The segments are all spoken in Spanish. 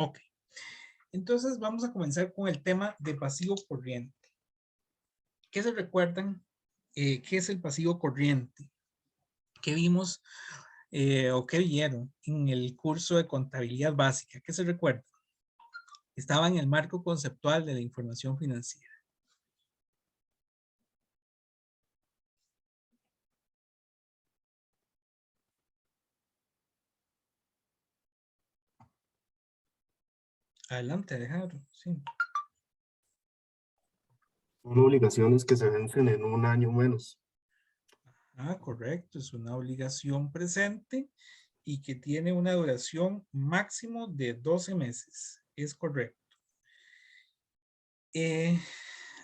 Ok, entonces vamos a comenzar con el tema de pasivo corriente. ¿Qué se recuerdan? ¿Qué es el pasivo corriente? ¿Qué vimos o qué vieron en el curso de contabilidad básica? ¿Qué se recuerda? Estaba en el marco conceptual de la información financiera. Adelante, Alejandro. Sí. Son obligaciones que se vencen en un año o menos. Ah, correcto. Es una obligación presente y que tiene una duración máximo de 12 meses. Es correcto. Eh,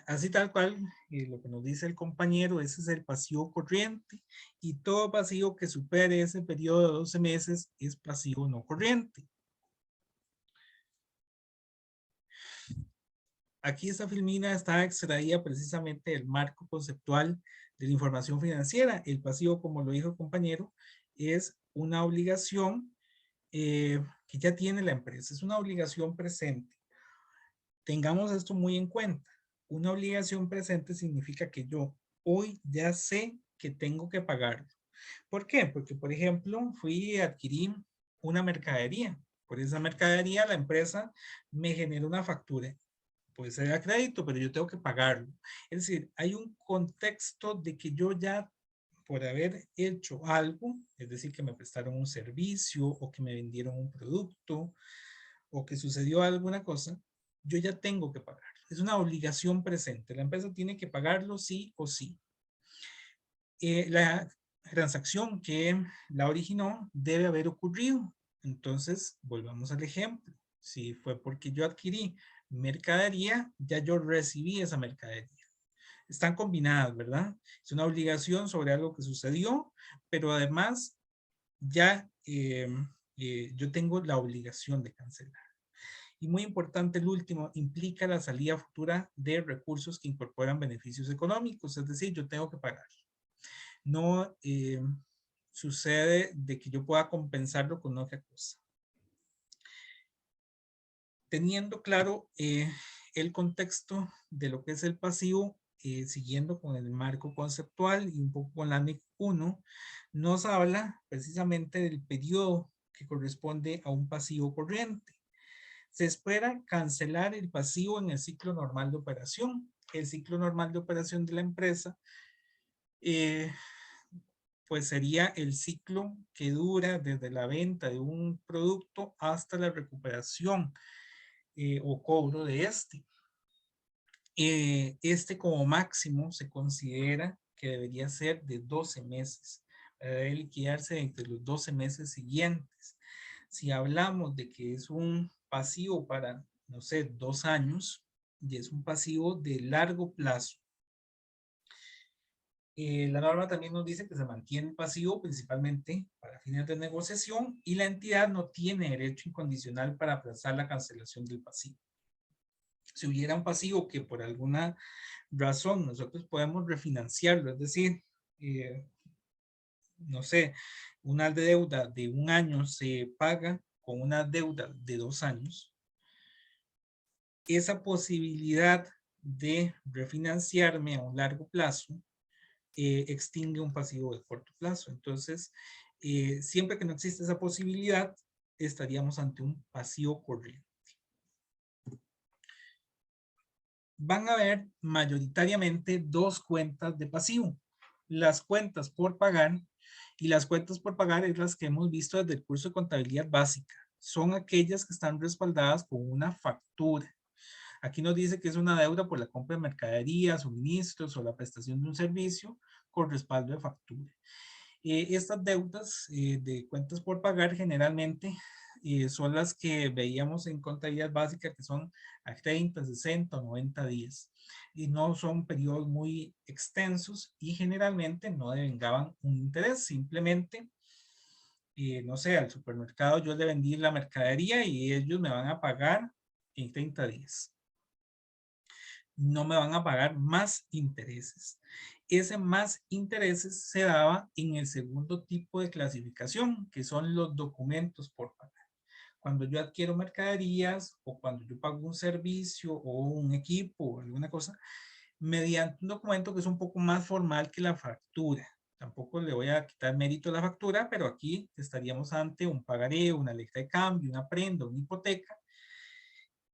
Así tal cual, lo que nos dice el compañero, ese es el pasivo corriente y todo pasivo que supere ese periodo de 12 meses es pasivo no corriente. Aquí esta filmina está extraída precisamente del marco conceptual de la información financiera. El pasivo, como lo dijo el compañero, es una obligación que ya tiene la empresa, es una obligación presente. Tengamos esto muy en cuenta. Una obligación presente significa que yo hoy ya sé que tengo que pagarlo. ¿Por qué? Porque, por ejemplo, fui a adquirir una mercadería. Por esa mercadería la empresa me genera una factura. Puede ser a crédito, pero yo tengo que pagarlo. Es decir, hay un contexto de que yo ya, por haber hecho algo, es decir, que me prestaron un servicio o que me vendieron un producto o que sucedió alguna cosa, yo ya tengo que pagarlo. Es una obligación presente. La empresa tiene que pagarlo sí o sí. La transacción que la originó debe haber ocurrido. Entonces, volvamos al ejemplo. Si fue porque yo adquirí mercadería, ya yo recibí esa mercadería. Están combinadas, ¿verdad? Es una obligación sobre algo que sucedió, pero además ya yo tengo la obligación de cancelar. Y muy importante, el último, implica la salida futura de recursos que incorporan beneficios económicos, es decir, yo tengo que pagar. No sucede de que yo pueda compensarlo con otra cosa. Teniendo claro el contexto de lo que es el pasivo, siguiendo con el marco conceptual y un poco con la ANEC 1, nos habla precisamente del periodo que corresponde a un pasivo corriente. Se espera cancelar el pasivo en el ciclo normal de operación. El ciclo normal de operación de la empresa pues sería el ciclo que dura desde la venta de un producto hasta la recuperación o cobro de este. Este como máximo se considera que debería ser de 12 meses. Debe liquidarse entre los 12 meses siguientes. Si hablamos de que es un pasivo para, no sé, 2 años, y es un pasivo de largo plazo, la norma también nos dice que se mantiene pasivo principalmente para fines de negociación y la entidad no tiene derecho incondicional para aplazar la cancelación del pasivo. Si hubiera un pasivo que por alguna razón nosotros podemos refinanciarlo, es decir, eh, no sé, una deuda de un año se paga con una deuda de 2 años, esa posibilidad de refinanciarme a un largo plazo extingue un pasivo de corto plazo. Entonces, siempre que no existe esa posibilidad, estaríamos ante un pasivo corriente. Van a haber mayoritariamente dos cuentas de pasivo. Las cuentas por pagar y las cuentas por pagar es las que hemos visto desde el curso de contabilidad básica. Son aquellas que están respaldadas con una factura. Aquí nos dice que es una deuda por la compra de mercadería, suministros o la prestación de un servicio con respaldo de factura. Estas deudas de cuentas por pagar generalmente son las que veíamos en contabilidad básica, que son a 30, 60 o 90 días. Y no son periodos muy extensos y generalmente no devengaban un interés. Simplemente, no sé, al supermercado yo le vendí la mercadería y ellos me van a pagar en 30 días. No me van a pagar más intereses. Ese más intereses se daba en el segundo tipo de clasificación, que son los documentos por pagar. cuando yo adquiero mercaderías o cuando yo pago un servicio o un equipo o alguna cosa, mediante un documento que es un poco más formal que la factura. Tampoco le voy a quitar mérito a la factura, pero aquí estaríamos ante un pagaré, una letra de cambio, una prenda, una hipoteca,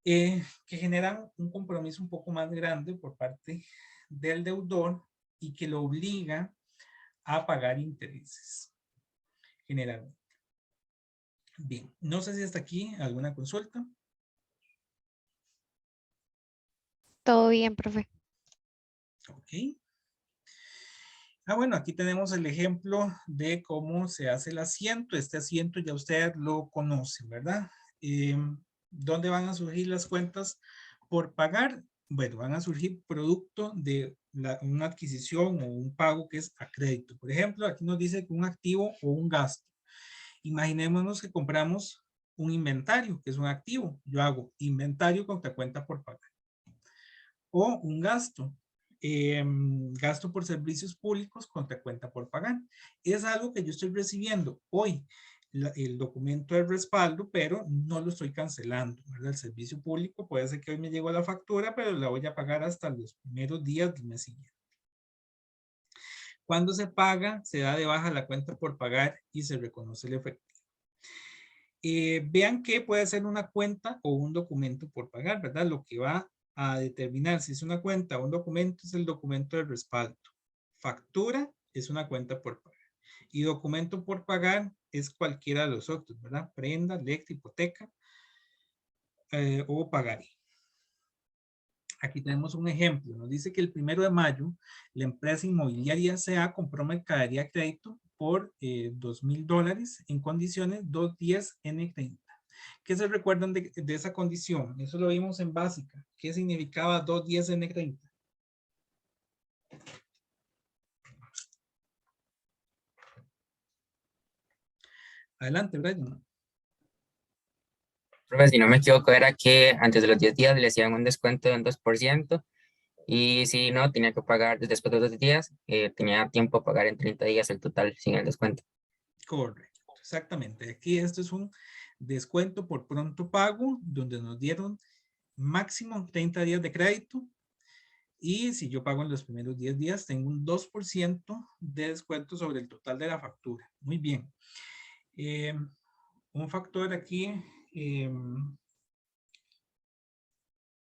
que generan un compromiso un poco más grande por parte del deudor y que lo obliga a pagar intereses, generalmente. Bien, no sé si hasta aquí alguna consulta. Todo bien, profe. Ok. Bueno, aquí tenemos el ejemplo de cómo se hace el asiento. Este asiento ya ustedes lo conocen, ¿verdad? ¿Dónde van a surgir las cuentas por pagar? Bueno, van a surgir producto de una adquisición o un pago que es a crédito. Por ejemplo, aquí nos dice que un activo o un gasto. Imaginémonos que compramos un inventario, que es un activo. Yo hago inventario contra cuenta por pagar. O un gasto. Gasto por servicios públicos contra cuenta por pagar. Es algo que yo estoy recibiendo hoy, el documento de respaldo, pero no lo estoy cancelando, ¿verdad? El servicio público puede ser que hoy me llegó la factura, pero la voy a pagar hasta los primeros días del mes siguiente. Cuando se paga, se da de baja la cuenta por pagar y se reconoce el efectivo. Vean que puede ser una cuenta o un documento por pagar, ¿verdad? Lo que va a determinar si es una cuenta o un documento es el documento de respaldo. Factura es una cuenta por pagar. Y documento por pagar es cualquiera de los otros, ¿verdad? Prenda, letra, hipoteca o pagaré. Aquí tenemos un ejemplo. Nos dice que el 1 de mayo la empresa inmobiliaria S.A. compró mercadería a crédito por $2,000 en condiciones 210N30. ¿Qué se recuerdan de esa condición? Eso lo vimos en básica. ¿Qué significaba 210N30? Adelante, Brian. Profe, si no me equivoco, era que antes de los 10 días le hacían un descuento de un 2%, y si no, tenía que pagar después de los 10 días, tenía tiempo a pagar en 30 días el total sin el descuento. Correcto, exactamente. Aquí esto es un descuento por pronto pago, donde nos dieron máximo 30 días de crédito. Y si yo pago en los primeros 10 días, tengo un 2% de descuento sobre el total de la factura. Muy bien. Un factor aquí,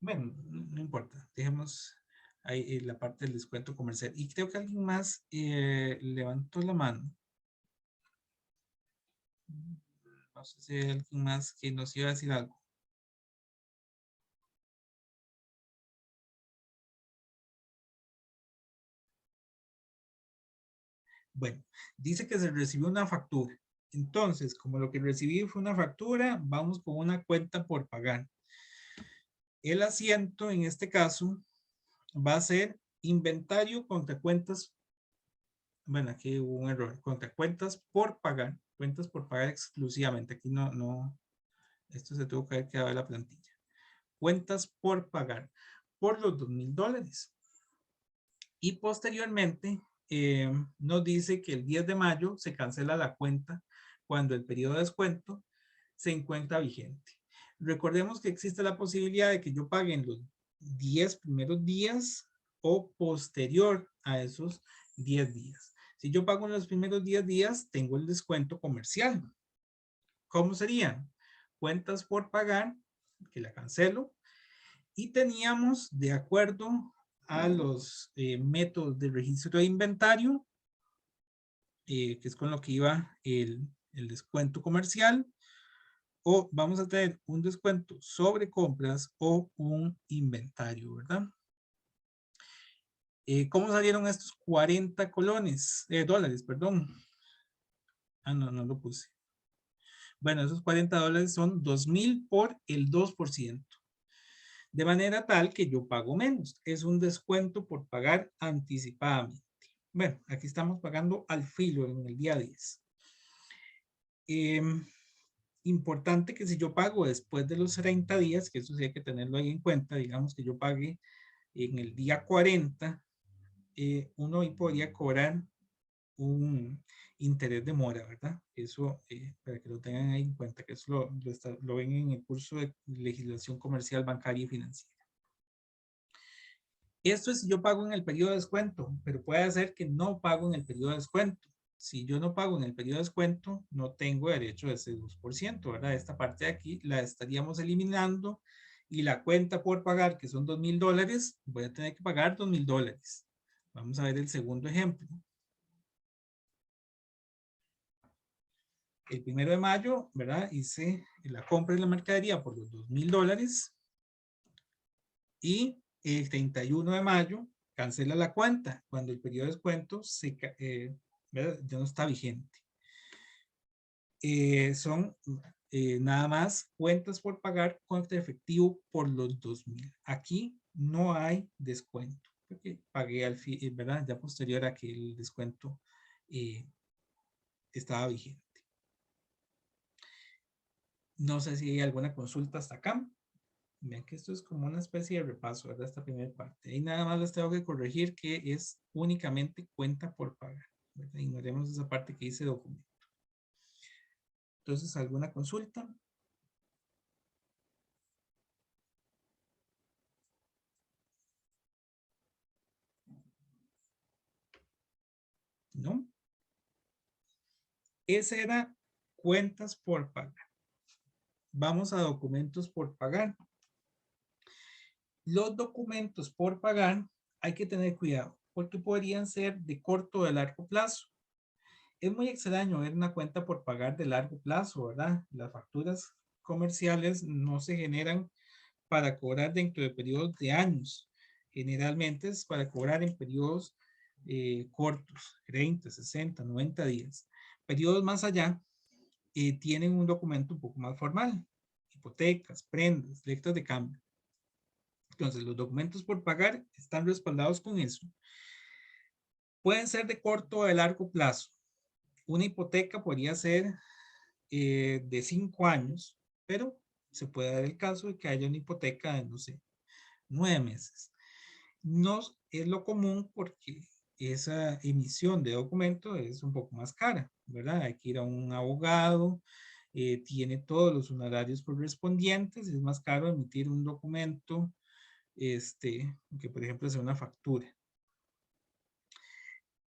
bueno, no importa, dejemos ahí la parte del descuento comercial. Y creo que alguien más levantó la mano. No sé si hay alguien más que nos iba a decir algo. Bueno, dice que se recibió una factura. Entonces, como lo que recibí fue una factura, vamos con una cuenta por pagar. El asiento, en este caso, va a ser inventario contra cuentas. Bueno, aquí hubo un error. Contra cuentas por pagar. Cuentas por pagar exclusivamente. Aquí no. Esto se tuvo que haber quedado en la plantilla. Cuentas por pagar por los $2,000. Y posteriormente nos dice que el 10 de mayo se cancela la cuenta cuando el periodo de descuento se encuentra vigente. Recordemos que existe la posibilidad de que yo pague en los 10 primeros días o posterior a esos 10 días. Si yo pago en los primeros 10 días, tengo el descuento comercial. ¿Cómo serían? Cuentas por pagar, que la cancelo, y teníamos, de acuerdo a los métodos de registro de inventario, que es con lo que iba el descuento comercial, o vamos a tener un descuento sobre compras o un inventario, ¿verdad? ¿Cómo salieron estos 40 dólares, perdón? No lo puse. Bueno, esos $40 son 2,000 por el 2%. De manera tal que yo pago menos. Es un descuento por pagar anticipadamente. Bueno, aquí estamos pagando al filo en el día 10. Importante que si yo pago después de los 30 días, que eso sí hay que tenerlo ahí en cuenta, digamos que yo pague en el día 40, uno hoy podría cobrar un interés de mora, ¿verdad? Eso, para que lo tengan ahí en cuenta, que eso lo ven en el curso de legislación comercial, bancaria y financiera. Esto es si yo pago en el periodo de descuento, pero puede ser que no pago en el periodo de descuento. Si yo no pago en el periodo de descuento, no tengo derecho a ese 2%, ¿verdad? Esta parte de aquí la estaríamos eliminando y la cuenta por pagar, que son $2,000, voy a tener que pagar $2,000. Vamos a ver el segundo ejemplo. El 1 de mayo, ¿verdad? Hice la compra de la mercadería por los $2,000 y el 31 de mayo cancela la cuenta cuando el periodo de descuento ya no está vigente. Son nada más cuentas por pagar contra efectivo por los 2,000. Aquí no hay descuento, porque pagué al fin, ¿verdad? Ya posterior a que el descuento estaba vigente. No sé si hay alguna consulta hasta acá. Vean que esto es como una especie de repaso, ¿verdad? Esta primera parte. Y nada más les tengo que corregir que es únicamente cuenta por pagar, ¿verdad? Ignoremos esa parte que dice documento. Entonces, ¿alguna consulta? ¿No? Ese era cuentas por pagar. Vamos a documentos por pagar. Los documentos por pagar hay que tener cuidado porque podrían ser de corto o de largo plazo. Es muy extraño ver una cuenta por pagar de largo plazo, ¿verdad? Las facturas comerciales no se generan para cobrar dentro de periodos de años. Generalmente es para cobrar en periodos cortos, 30, 60, 90 días. Periodos más allá tienen un documento un poco más formal. Hipotecas, prendas, letras de cambio. Entonces, los documentos por pagar están respaldados con eso. Pueden ser de corto o de largo plazo. Una hipoteca podría ser de 5 años, pero se puede dar el caso de que haya una hipoteca de, no sé, 9 meses. No es lo común porque esa emisión de documento es un poco más cara, ¿verdad? Hay que ir a un abogado, tiene todos los honorarios correspondientes, es más caro emitir un documento, que por ejemplo sea una factura.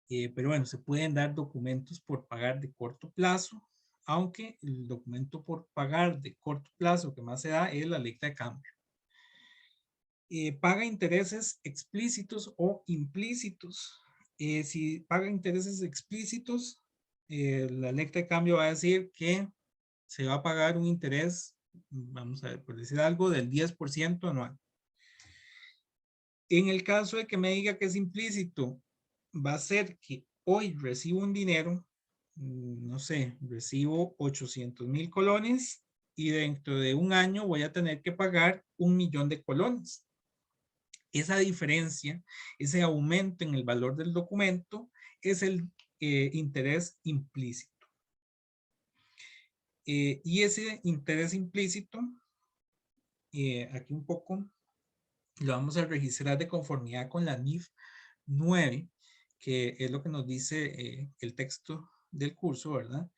Pero bueno, se pueden dar documentos por pagar de corto plazo, aunque el documento por pagar de corto plazo que más se da es la letra de cambio. Paga intereses explícitos o implícitos. Si paga intereses explícitos, la letra de cambio va a decir que se va a pagar un interés, vamos a ver, por decir algo, del 10% anual. En el caso de que me diga que es implícito, va a ser que hoy recibo un dinero, no sé, recibo 800,000 colones y dentro de un año voy a tener que pagar 1,000,000 de colones. Esa diferencia, ese aumento en el valor del documento es el interés implícito. Y ese interés implícito, aquí un poco, lo vamos a registrar de conformidad con la NIF 9, que es lo que nos dice el texto del curso, ¿verdad?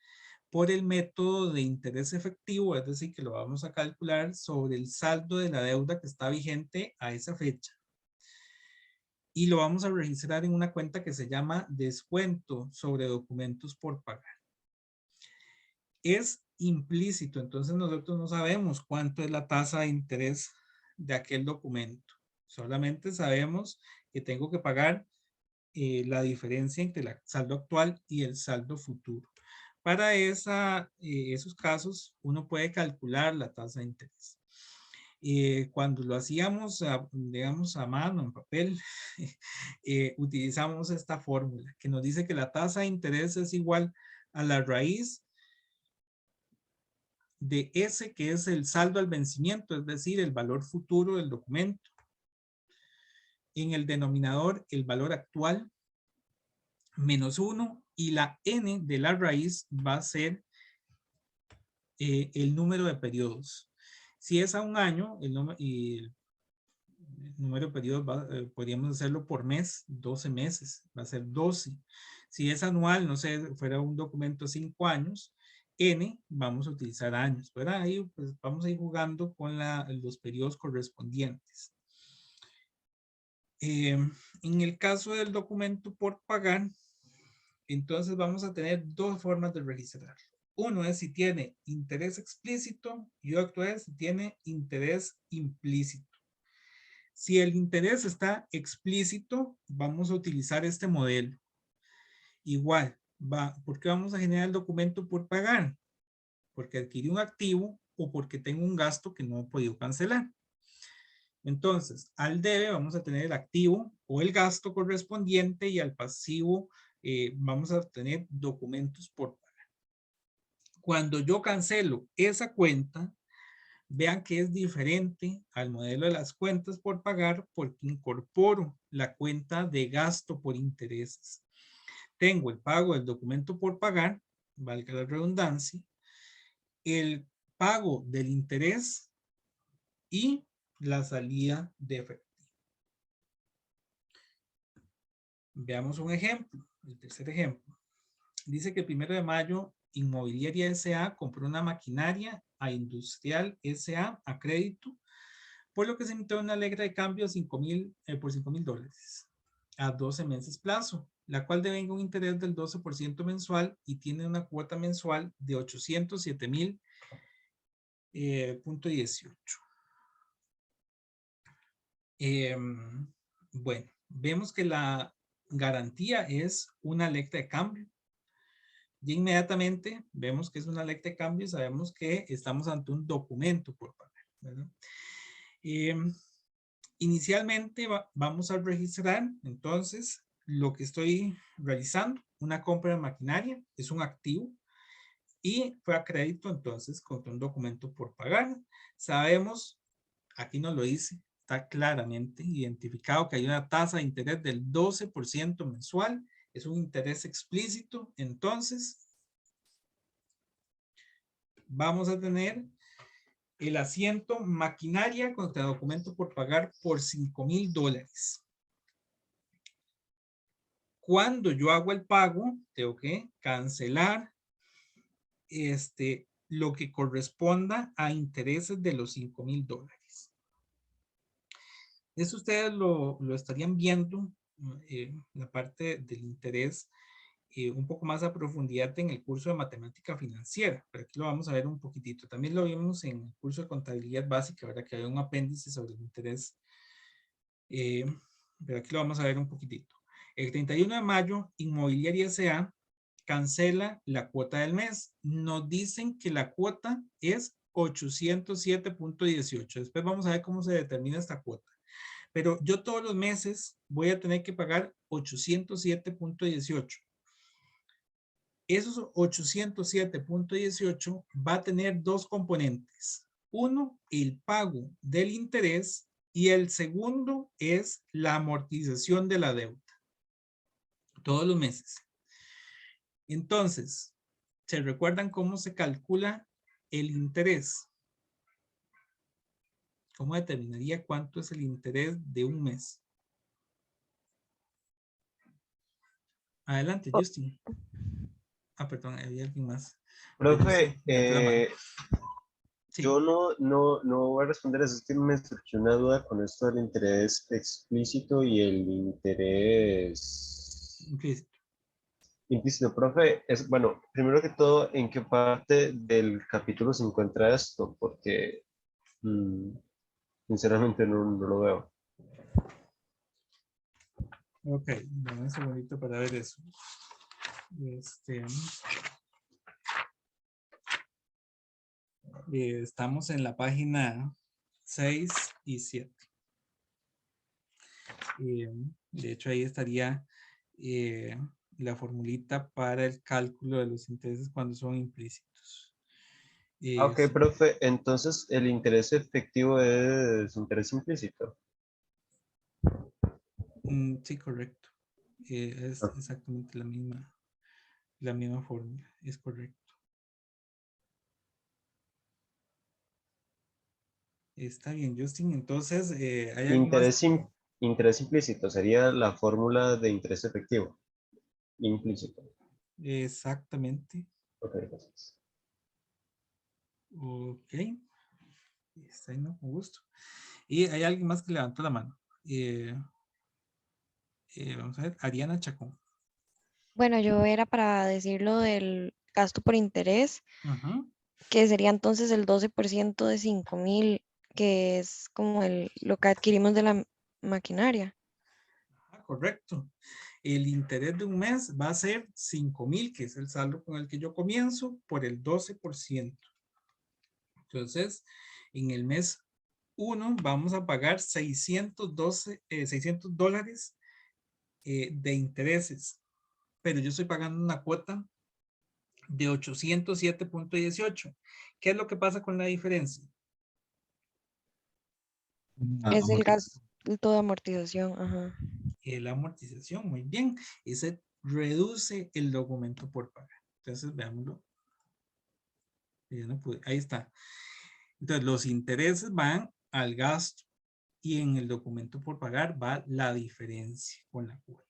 Por el método de interés efectivo, es decir, que lo vamos a calcular sobre el saldo de la deuda que está vigente a esa fecha. Y lo vamos a registrar en una cuenta que se llama descuento sobre documentos por pagar. Es implícito, entonces nosotros no sabemos cuánto es la tasa de interés de aquel documento. Solamente sabemos que tengo que pagar la diferencia entre el saldo actual y el saldo futuro. Para esos casos, uno puede calcular la tasa de interés. Cuando lo hacíamos, digamos, a mano, en papel, utilizamos esta fórmula que nos dice que la tasa de interés es igual a la raíz de S, que es el saldo al vencimiento, es decir, el valor futuro del documento. En el denominador, el valor actual, menos 1, y la n de la raíz va a ser el número de periodos. Si es a un año, el número de periodos podríamos hacerlo por mes, 12 meses, va a ser 12. Si es anual, no sé, fuera un documento 5 años, N, vamos a utilizar años, ¿verdad? Ahí pues, vamos a ir jugando con los periodos correspondientes. En el caso del documento por pagar, entonces vamos a tener dos formas de registrar. Uno es si tiene interés explícito y otro es si tiene interés implícito. Si el interés está explícito, vamos a utilizar este modelo. Igual, ¿por qué vamos a generar el documento por pagar? Porque adquirí un activo o porque tengo un gasto que no he podido cancelar. Entonces, al debe vamos a tener el activo o el gasto correspondiente y al pasivo vamos a tener documentos por pagar. Cuando yo cancelo esa cuenta, vean que es diferente al modelo de las cuentas por pagar porque incorporo la cuenta de gasto por intereses. Tengo el pago del documento por pagar, valga la redundancia, el pago del interés y la salida de efectivo. Veamos un ejemplo, el tercer ejemplo. Dice que el 1 de mayo Inmobiliaria S.A. compró una maquinaria a Industrial S.A. a crédito, por lo que se emitió una letra de cambio por $5,000 a 12 meses plazo, la cual devenga un interés del 12% mensual y tiene una cuota mensual de 807,000.18. Bueno, vemos que la garantía es una letra de cambio. Y inmediatamente vemos que es una letra de cambio y sabemos que estamos ante un documento por pagar, ¿verdad? Inicialmente vamos a registrar entonces lo que estoy realizando, una compra de maquinaria, es un activo y fue a crédito entonces contra un documento por pagar. Sabemos, aquí nos lo dice, está claramente identificado que hay una tasa de interés del 12% mensual, es un interés explícito, entonces vamos a tener el asiento maquinaria contra documento por pagar por $5,000. Cuando yo hago el pago, tengo que cancelar lo que corresponda a intereses de los $5,000. Eso ustedes lo estarían viendo, la parte del interés, un poco más a profundidad en el curso de matemática financiera, pero aquí lo vamos a ver un poquitito. También lo vimos en el curso de contabilidad básica, ¿verdad? Que había un apéndice sobre el interés, pero aquí lo vamos a ver un poquitito. El 31 de mayo, Inmobiliaria S.A. cancela la cuota del mes. Nos dicen que la cuota es 807,18. Después vamos a ver cómo se determina esta cuota. Pero yo todos los meses voy a tener que pagar 807,18. Esos 807,18 va a tener dos componentes. Uno, el pago del interés y el segundo es la amortización de la deuda. Todos los meses. Entonces, ¿se recuerdan cómo se calcula el interés? ¿Cómo determinaría cuánto es el interés de un mes? Adelante, Justin. Perdón, había alguien más. Profe, Sí. yo no voy a responder eso, es que me surgió una duda con esto del interés explícito y el interés implícito. Profe, bueno, primero que todo, ¿en qué parte del capítulo se encuentra esto? Porque sinceramente no lo veo. Ok, dame un segundito para ver eso. Estamos en la página 6 y 7. De hecho, ahí estaría la formulita para el cálculo de los intereses cuando son implícitos. Ok, profe, entonces el interés efectivo es interés implícito. Sí, correcto. Es exactamente la misma fórmula, es correcto. Está bien, Justin. Entonces, ¿hay algo más? Interés implícito sería la fórmula de interés efectivo. implícito. Exactamente. Ok, gracias. Ok. Está ahí, ¿no? Con gusto. Y hay alguien más que levantó la mano. Vamos a ver, Ariana Chacón. Bueno, yo era para decir lo del gasto por interés, Ujú. que sería entonces el 12% de 5,000, que es como lo que adquirimos de la maquinaria. Ah, correcto. El interés de un mes va a ser 5,000, que es el saldo con el que yo comienzo, por el 12%. Entonces, en el mes 1 vamos a pagar $600 de intereses, pero yo estoy pagando una cuota de 807.18. ¿Qué es lo que pasa con la diferencia? Es el Amortización. gasto de amortización, ajá. La amortización, muy bien. Ese reduce el documento por pagar. Entonces, veámoslo. Ya no pude. Ahí está. Entonces, los intereses van al gasto y en el documento por pagar va la diferencia con la cuota.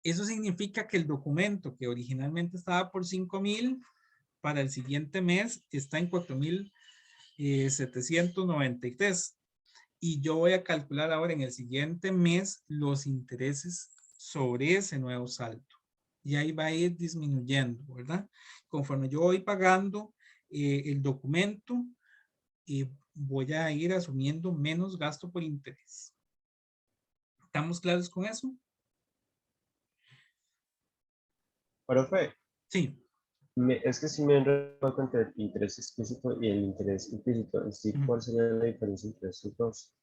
Eso significa que el documento que originalmente estaba por 5,000, para el siguiente mes está en 4,793. Y yo voy a calcular ahora en el siguiente mes los intereses sobre ese nuevo saldo. Y ahí va a ir disminuyendo, ¿verdad? Conforme yo voy pagando el documento, voy a ir asumiendo menos gasto por interés. ¿Estamos claros con eso? Profe, Sí. es que si me enredo entre el interés explícito y el interés implícito. ¿Cuál sería la diferencia entre esos dos?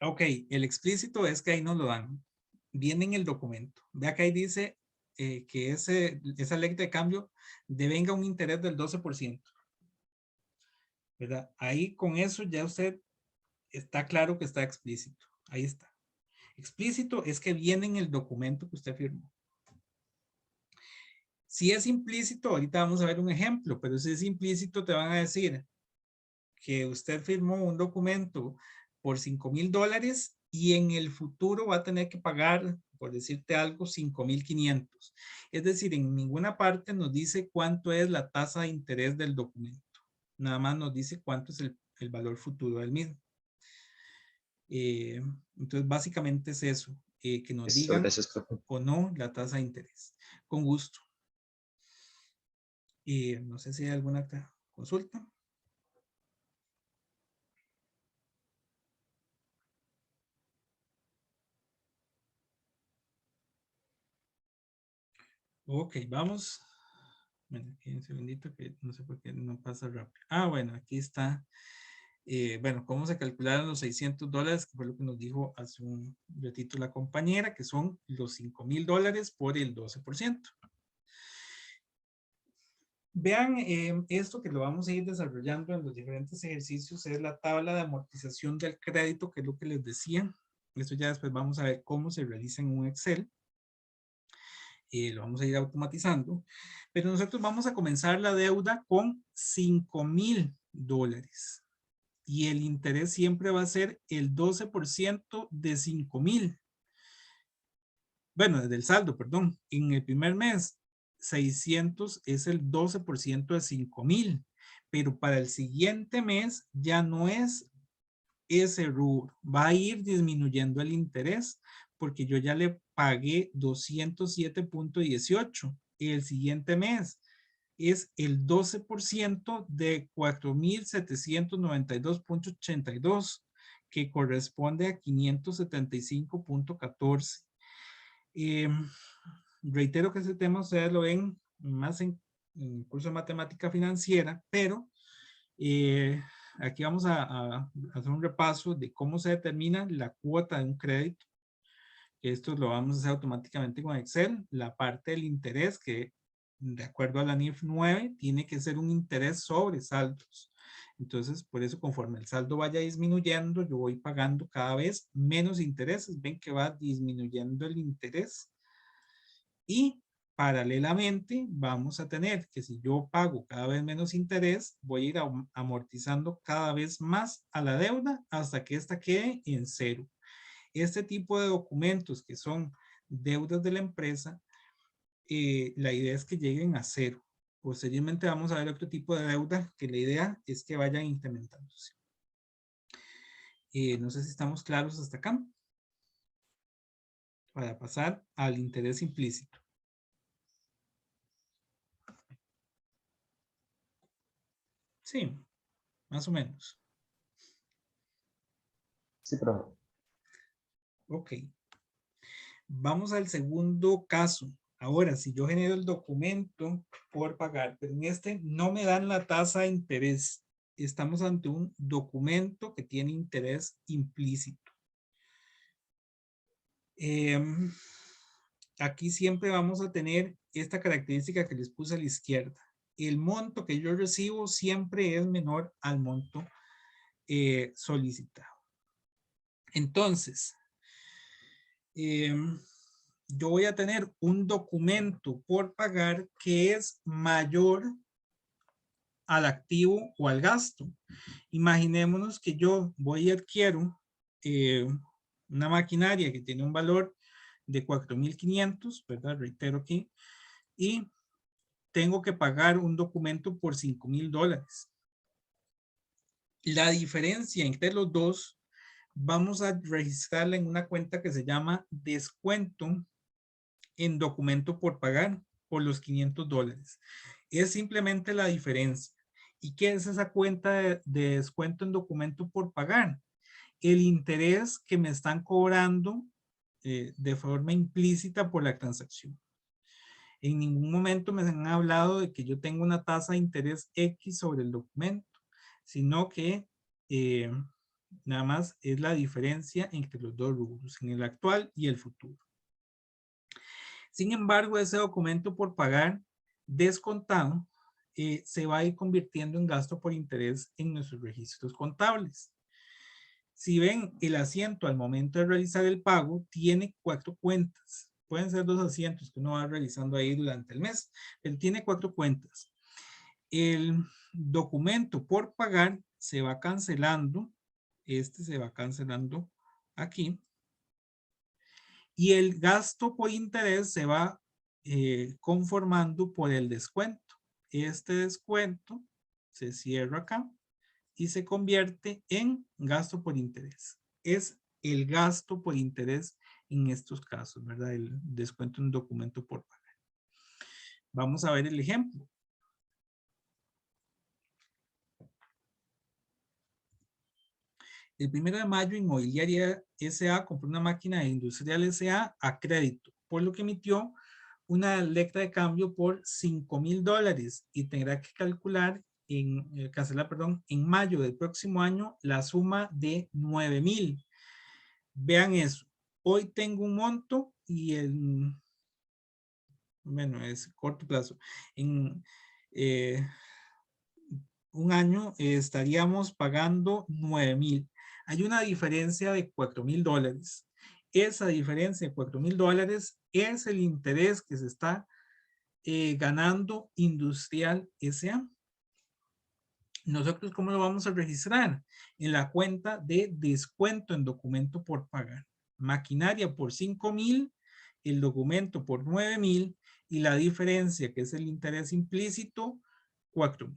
Ok, el explícito es que ahí nos lo dan. Viene en el documento. Vea que ahí dice que esa ley de cambio devenga un interés del 12%. ¿Verdad? Ahí con eso ya usted está claro que está explícito. Ahí está. Explícito es que viene en el documento que usted firmó. Si es implícito, ahorita vamos a ver un ejemplo, pero si es implícito te van a decir que usted firmó un documento por $5,000 y en el futuro va a tener que pagar, por decirte algo, 5,500. Es decir, en ninguna parte nos dice cuánto es la tasa de interés del documento. Nada más nos dice cuánto es el valor futuro del mismo. Entonces, básicamente es eso, que nos Listo, digan gracias, profe. o no la tasa de interés. Con gusto. No sé si hay alguna consulta. Ok, vamos. Bueno, aquí un segundito que no sé por qué no pasa rápido. Ah, bueno, aquí está. Bueno, cómo se calcularon los $600, que fue lo que nos dijo hace un ratito la compañera, que son los $5,000 por el 12%. Vean, esto que lo vamos a ir desarrollando en los diferentes ejercicios es la tabla de amortización del crédito, que es lo que les decía. Esto ya después vamos a ver cómo se realiza en un Excel. Lo vamos a ir automatizando. Pero nosotros vamos a comenzar la deuda con $5,000. Y el interés siempre va a ser el 12% de 5,000. Bueno, desde el saldo, perdón. En el primer mes, 600 es el 12% de 5,000. Pero para el siguiente mes ya no es ese rubro. Va a ir disminuyendo el interés porque yo ya le pagué 207.18. El siguiente mes es el 12% de 4,792.82, que corresponde a 575.14. Reitero que ese tema ustedes lo ven más en curso de matemática financiera, pero aquí vamos a hacer un repaso de cómo se determina la cuota de un crédito. Esto lo vamos a hacer automáticamente con Excel. La parte del interés, que de acuerdo a la NIF 9, tiene que ser un interés sobre saldos. Entonces, por eso, conforme el saldo vaya disminuyendo, yo voy pagando cada vez menos intereses. Ven que va disminuyendo el interés. Y paralelamente, vamos a tener que si yo pago cada vez menos interés, voy a ir amortizando cada vez más a la deuda hasta que esta quede en cero. Este tipo de documentos que son deudas de la empresa, la idea es que lleguen a cero. Posteriormente vamos a ver otro tipo de deuda que la idea es que vayan incrementándose. No sé si estamos claros hasta acá. Para pasar al interés implícito. Sí, más o menos. Sí, profe. Ok. Vamos al segundo caso. Ahora, si yo genero el documento por pagar, pero en este no me dan la tasa de interés. Estamos ante un documento que tiene interés implícito. Aquí siempre vamos a tener esta característica que les puse a la izquierda. El monto que yo recibo siempre es menor al monto solicitado. Entonces, yo voy a tener un documento por pagar que es mayor al activo o al gasto. Imaginémonos que yo voy y adquiero una maquinaria que tiene un valor de 4,500, ¿verdad? Reitero aquí, y tengo que pagar un documento por $5,000. La diferencia entre los dos vamos a registrarla en una cuenta que se llama descuento en documento por pagar por los $500. Es simplemente la diferencia. ¿Y qué es esa cuenta de descuento en documento por pagar? El interés que me están cobrando de forma implícita por la transacción. En ningún momento me han hablado de que yo tengo una tasa de interés X sobre el documento, sino que nada más es la diferencia entre los dos rubros, en el actual y el futuro. Sin embargo, ese documento por pagar descontado se va a ir convirtiendo en gasto por interés en nuestros registros contables. Si ven, el asiento al momento de realizar el pago tiene 4 cuentas. Pueden ser 2 asientos que uno va realizando ahí durante el mes, pero tiene 4 cuentas. El documento por pagar se va cancelando. Este se va cancelando aquí. Y el gasto por interés se va conformando por el descuento. Este descuento se cierra acá y se convierte en gasto por interés. Es el gasto por interés en estos casos, ¿verdad? El descuento en un documento por pagar. Vamos a ver el ejemplo. El 1 de mayo, Inmobiliaria S.A. compró una máquina de Industrial S.A. a crédito, por lo que emitió una letra de cambio por $5,000 y tendrá que calcular cancelar, perdón, en mayo del próximo año la suma de 9,000. Vean eso. Hoy tengo un monto y bueno, es corto plazo. En un año estaríamos pagando 9,000. Hay una diferencia de $4,000. Esa diferencia de $4,000 es el interés que se está ganando Industrial S.A. Nosotros, ¿cómo lo vamos a registrar? En la cuenta de descuento en documento por pagar. Maquinaria por 5,000, el documento por 9,000 y la diferencia, que es el interés implícito, 4,000.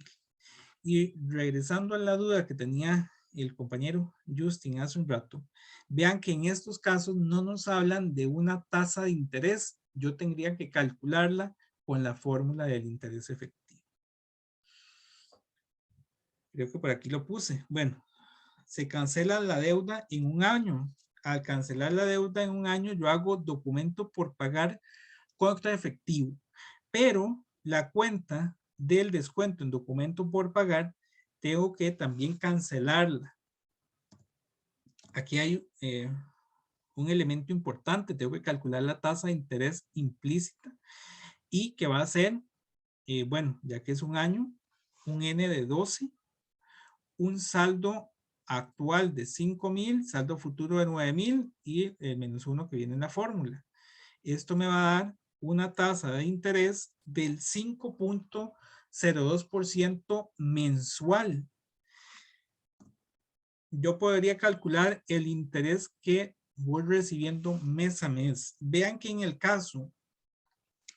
Y regresando a la duda que tenía el compañero Justin hace un rato, vean que en estos casos no nos hablan de una tasa de interés. Yo tendría que calcularla con la fórmula del interés efectivo. Creo que por aquí lo puse. Bueno, se cancela la deuda en un año. Al cancelar la deuda en un año, yo hago documento por pagar contra efectivo. Pero la cuenta del descuento en documento por pagar, tengo que también cancelarla. Aquí hay un elemento importante. Tengo que calcular la tasa de interés implícita y que va a ser, bueno, ya que es un año, un N de 12, un saldo actual de 5,000, saldo futuro de 9,000 y el menos 1 que viene en la fórmula. Esto me va a dar una tasa de interés del 5.02% mensual. Yo podría calcular el interés que voy recibiendo mes a mes. Vean que en el caso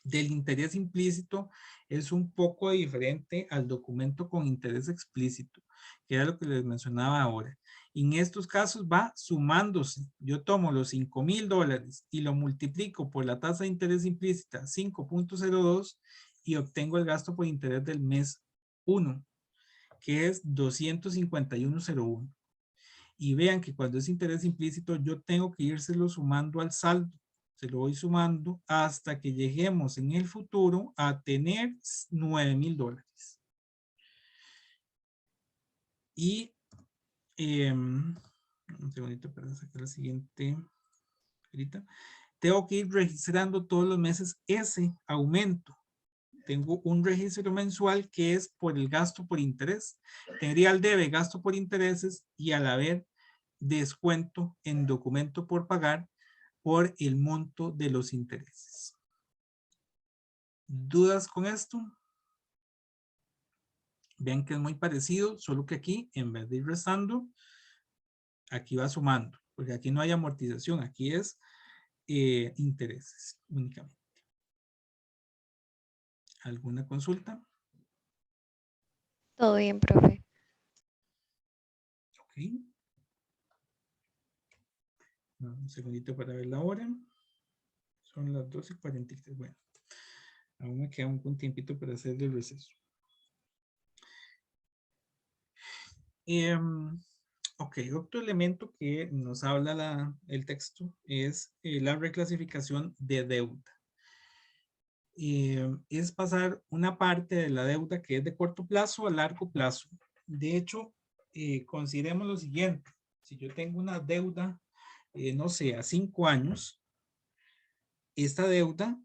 del interés implícito es un poco diferente al documento con interés explícito, que era lo que les mencionaba ahora. En estos casos va sumándose. Yo tomo los $5,000 y lo multiplico por la tasa de interés implícita 5.02 y obtengo el gasto por interés del mes 1, que es 251.01. Y vean que cuando es interés implícito yo tengo que írselo sumando al saldo. Se lo voy sumando hasta que lleguemos en el futuro a tener $9,000. Y un segundito para sacar la siguiente. Ahorita. Tengo que ir registrando todos los meses ese aumento. Tengo un registro mensual que es por el gasto por interés. Tendría al debe gasto por intereses y al haber descuento en documento por pagar por el monto de los intereses. ¿Dudas con esto? Vean que es muy parecido, solo que aquí en vez de ir restando, aquí va sumando, porque aquí no hay amortización, aquí es intereses únicamente. ¿Alguna consulta? Todo bien, profe. Ok. Un segundito para ver la hora. Son las 12:43. Bueno, aún me queda un tiempito para hacer el receso. Ok, otro elemento que nos habla el texto es la reclasificación de deuda. Es pasar una parte de la deuda que es de corto plazo a largo plazo. De hecho, consideremos lo siguiente. Si yo tengo una deuda, no sé, a 5 años, esta deuda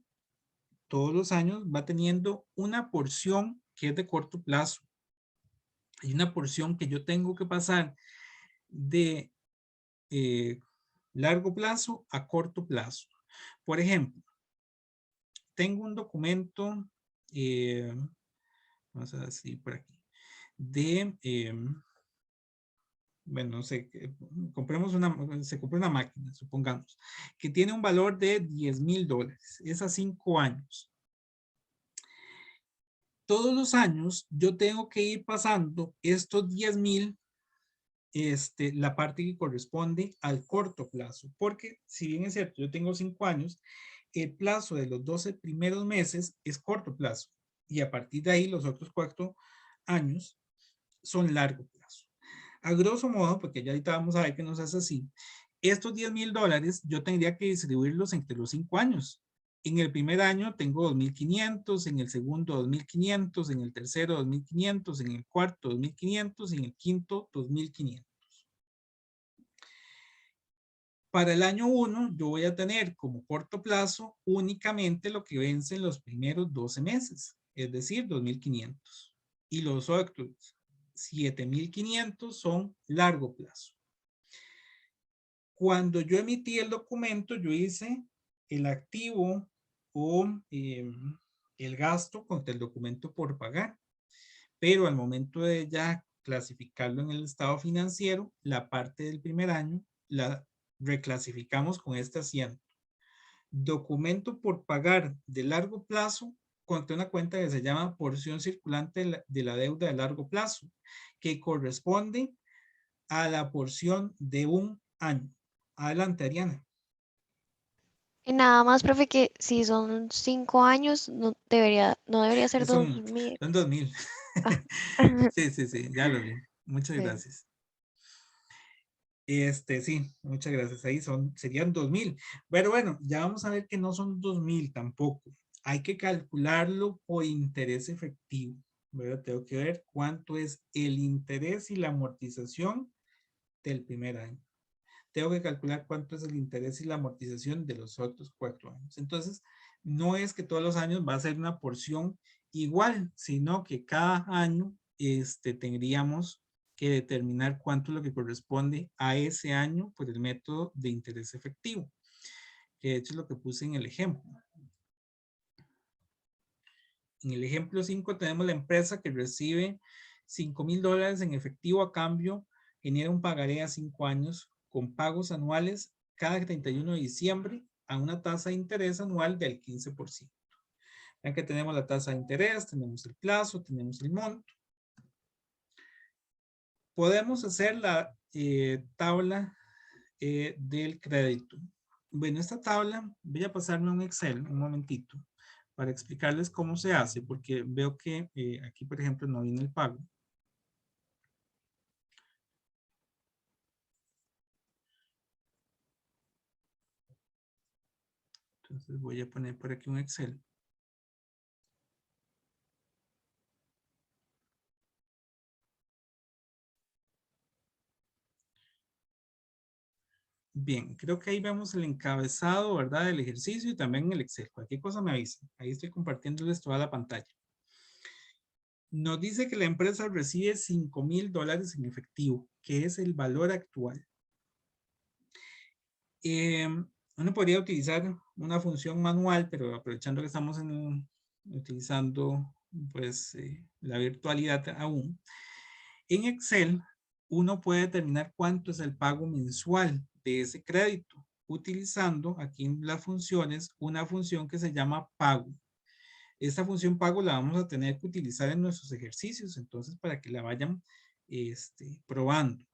todos los años va teniendo una porción que es de corto plazo. Hay una porción que yo tengo que pasar de largo plazo a corto plazo. Por ejemplo, tengo un documento, vamos a decir por aquí, de, bueno, no sé, se compró una máquina, supongamos, que tiene un valor de $10,000, es a 5 años. Todos los años yo tengo que ir pasando estos 10,000, la parte que corresponde al corto plazo, porque si bien es cierto, yo tengo 5 años, el plazo de los 12 primeros meses es corto plazo y a partir de ahí los otros 4 años son largo plazo. A grosso modo, porque ya ahorita vamos a ver que nos hace así, estos $10,000 yo tendría que distribuirlos entre los 5 años. En el primer año tengo 2,500, en el segundo 2,500, en el tercero 2,500, en el cuarto 2,500 y en el quinto 2,500. Para el año 1 yo voy a tener como corto plazo únicamente lo que vence en los primeros 12 meses, es decir, 2,500. Y los otros 7,500 son largo plazo. Cuando yo emití el documento, yo hice el activo o el gasto contra el documento por pagar. Pero al momento de ya clasificarlo en el estado financiero, la parte del primer año la reclasificamos con este asiento. Documento por pagar de largo plazo contra una cuenta que se llama porción circulante de la deuda de largo plazo, que corresponde a la porción de un año. Adelante, Ariana. Y nada más, profe, que si son 5 años, no debería ser Son 2,000. 2,000. Ah. Sí, ya lo vi. Muchas Sí. gracias. Sí, muchas gracias. Ahí serían 2,000. Pero bueno, ya vamos a ver que no son 2,000 tampoco. Hay que calcularlo por interés efectivo. ¿Verdad? Tengo que ver cuánto es el interés y la amortización del primer año. Tengo que calcular cuánto es el interés y la amortización de los otros 4 años. Entonces, no es que todos los años va a ser una porción igual, sino que cada año tendríamos que determinar cuánto es lo que corresponde a ese año por el método de interés efectivo, que de hecho es lo que puse en el ejemplo. En el ejemplo 5 tenemos la empresa que recibe $5,000 en efectivo a cambio, genera un pagaré a 5 años con pagos anuales cada 31 de diciembre a una tasa de interés anual del 15%. Vean que tenemos la tasa de interés, tenemos el plazo, tenemos el monto. Podemos hacer la tabla del crédito. Bueno, esta tabla, voy a pasarme un Excel un momentito para explicarles cómo se hace, porque veo que aquí, por ejemplo, no viene el pago. Entonces voy a poner por aquí un Excel. Bien, creo que ahí vemos el encabezado, ¿verdad? Del ejercicio y también el Excel. Cualquier cosa me avisa. Ahí estoy compartiéndoles toda la pantalla. Nos dice que la empresa recibe $5,000 en efectivo, que es el valor actual. Uno podría utilizar una función manual, pero aprovechando que estamos utilizando pues la virtualidad aún. En Excel, uno puede determinar cuánto es el pago mensual de ese crédito, utilizando aquí en las funciones una función que se llama pago. Esta función pago la vamos a tener que utilizar en nuestros ejercicios, entonces para que la vayan probando.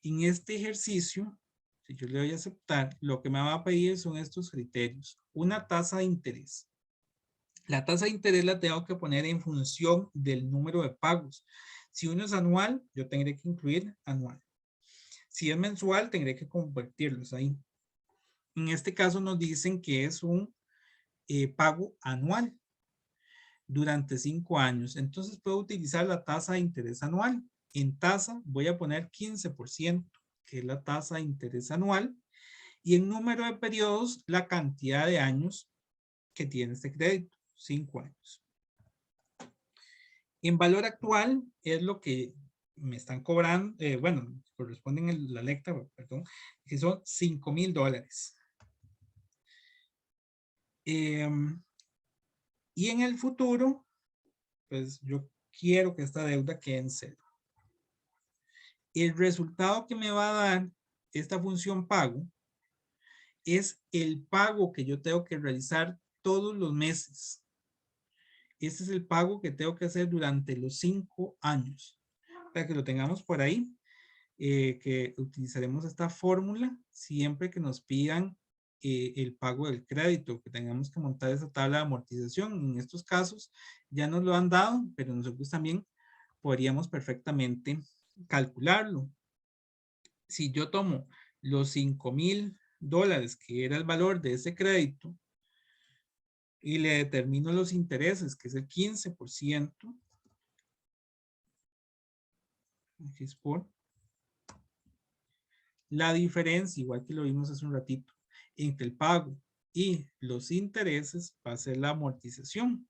En este ejercicio, si yo le doy a aceptar, lo que me va a pedir son estos criterios. Una tasa de interés. La tasa de interés la tengo que poner en función del número de pagos. Si uno es anual, yo tendré que incluir anual. Si es mensual, tendré que convertirlos ahí. En este caso nos dicen que es un pago anual durante 5 años. Entonces puedo utilizar la tasa de interés anual. En tasa voy a poner 15%, que es la tasa de interés anual. Y en número de periodos, la cantidad de años que tiene este crédito, 5 años. En valor actual es lo que me están cobrando, bueno, corresponden en la lecta, perdón, que son $5,000. Y en el futuro, pues yo quiero que esta deuda quede en cero. El resultado que me va a dar esta función pago es el pago que yo tengo que realizar todos los meses. Este es el pago que tengo que hacer durante los 5 años. Para que lo tengamos por ahí, que utilizaremos esta fórmula siempre que nos pidan el pago del crédito, que tengamos que montar esa tabla de amortización. En estos casos ya nos lo han dado, pero nosotros también podríamos perfectamente calcularlo. Si yo tomo los $5,000, que era el valor de ese crédito, y le determino los intereses, que es el 15%, aquí es por la diferencia, igual que lo vimos hace un ratito, entre el pago y los intereses va a ser la amortización,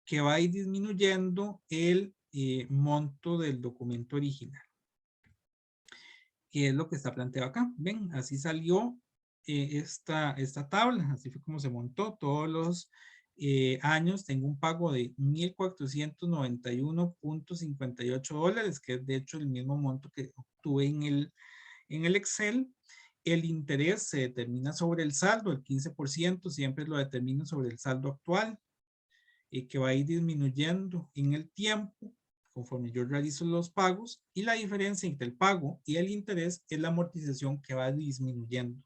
que va a ir disminuyendo el monto del documento original, que es lo que está planteado acá. Ven, así salió esta tabla, así fue como se montó. Todos los años tengo un pago de $1,491.58, que es de hecho el mismo monto que obtuve en el Excel. El interés se determina sobre el saldo, el 15% siempre lo determino sobre el saldo actual, que va a ir disminuyendo en el tiempo conforme yo realizo los pagos, y la diferencia entre el pago y el interés es la amortización que va disminuyendo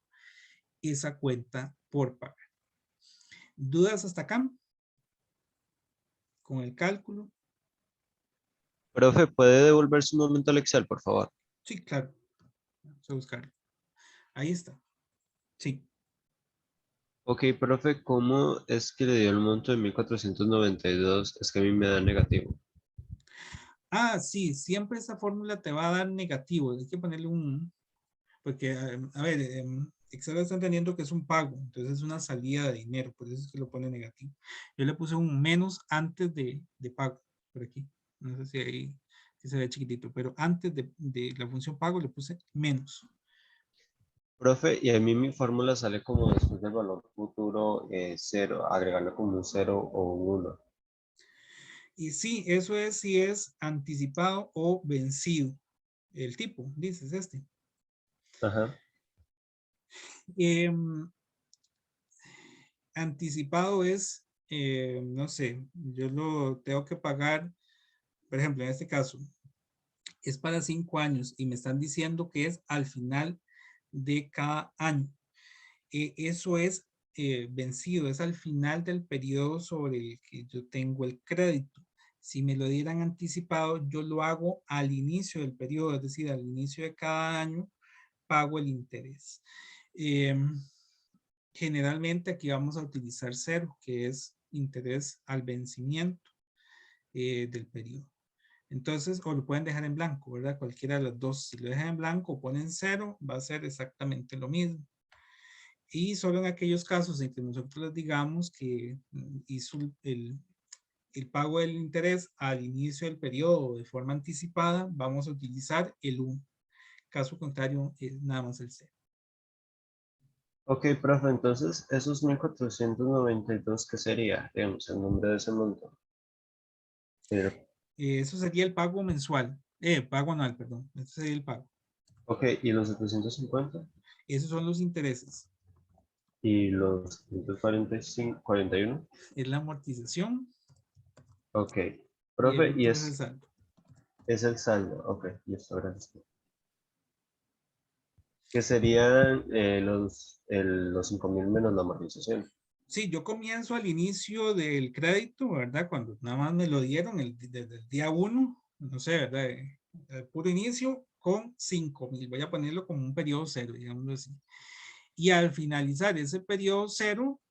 esa cuenta por pagar. ¿Dudas hasta acá? Con el cálculo. Profe, ¿puede devolverse un momento al Excel, por favor? Sí, claro. Vamos a buscarlo. Ahí está. Sí. Ok, profe, ¿cómo es que le dio el monto de 1,492? Es que a mí me da negativo. Ah, sí, siempre esa fórmula te va a dar negativo. Hay que ponerle porque, a ver, Excel está entendiendo que es un pago, entonces es una salida de dinero, por eso es que lo pone negativo. Yo le puse un menos antes de pago, por aquí. No sé si ahí si se ve chiquitito, pero antes de la función pago le puse menos. Profe, y a mí mi fórmula sale como después del valor futuro 0, agregarle como un 0 o un 1. Y sí, eso es si es anticipado o vencido. El tipo, dices este. Ajá. Anticipado es, no sé, yo lo tengo que pagar, por ejemplo, en este caso, es para 5 años y me están diciendo que es al final de cada año. Eso es vencido, es al final del periodo sobre el que yo tengo el crédito. Si me lo dieran anticipado, yo lo hago al inicio del periodo, es decir, al inicio de cada año, pago el interés. Generalmente aquí vamos a utilizar cero, que es interés al vencimiento del periodo. Entonces, o lo pueden dejar en blanco, ¿verdad? Cualquiera de las dos. Si lo dejan en blanco o ponen cero, va a ser exactamente lo mismo. Y solo en aquellos casos en que nosotros les digamos que hizo el pago del interés al inicio del periodo de forma anticipada, vamos a utilizar el 1. Caso contrario, es nada más el 0. Ok, profe, entonces esos 1.492, ¿qué sería? Digamos, el nombre de ese monto. Eso sería el pago mensual, pago anual, perdón. Eso sería el pago. Ok, ¿y los 750? Esos son los intereses. ¿Y los 145, 41? Es la amortización Ok, y el profe, y otro es el saldo. es el saldo. Ok, listo, gracias. ¿Qué serían los 5.000 menos la amortización? Sí, yo comienzo al inicio del crédito, ¿verdad? Cuando nada más me lo dieron desde el día 1, no sé, ¿verdad? El puro inicio con 5.000. Voy a ponerlo como un periodo cero, digamos así. Y al finalizar ese periodo cero,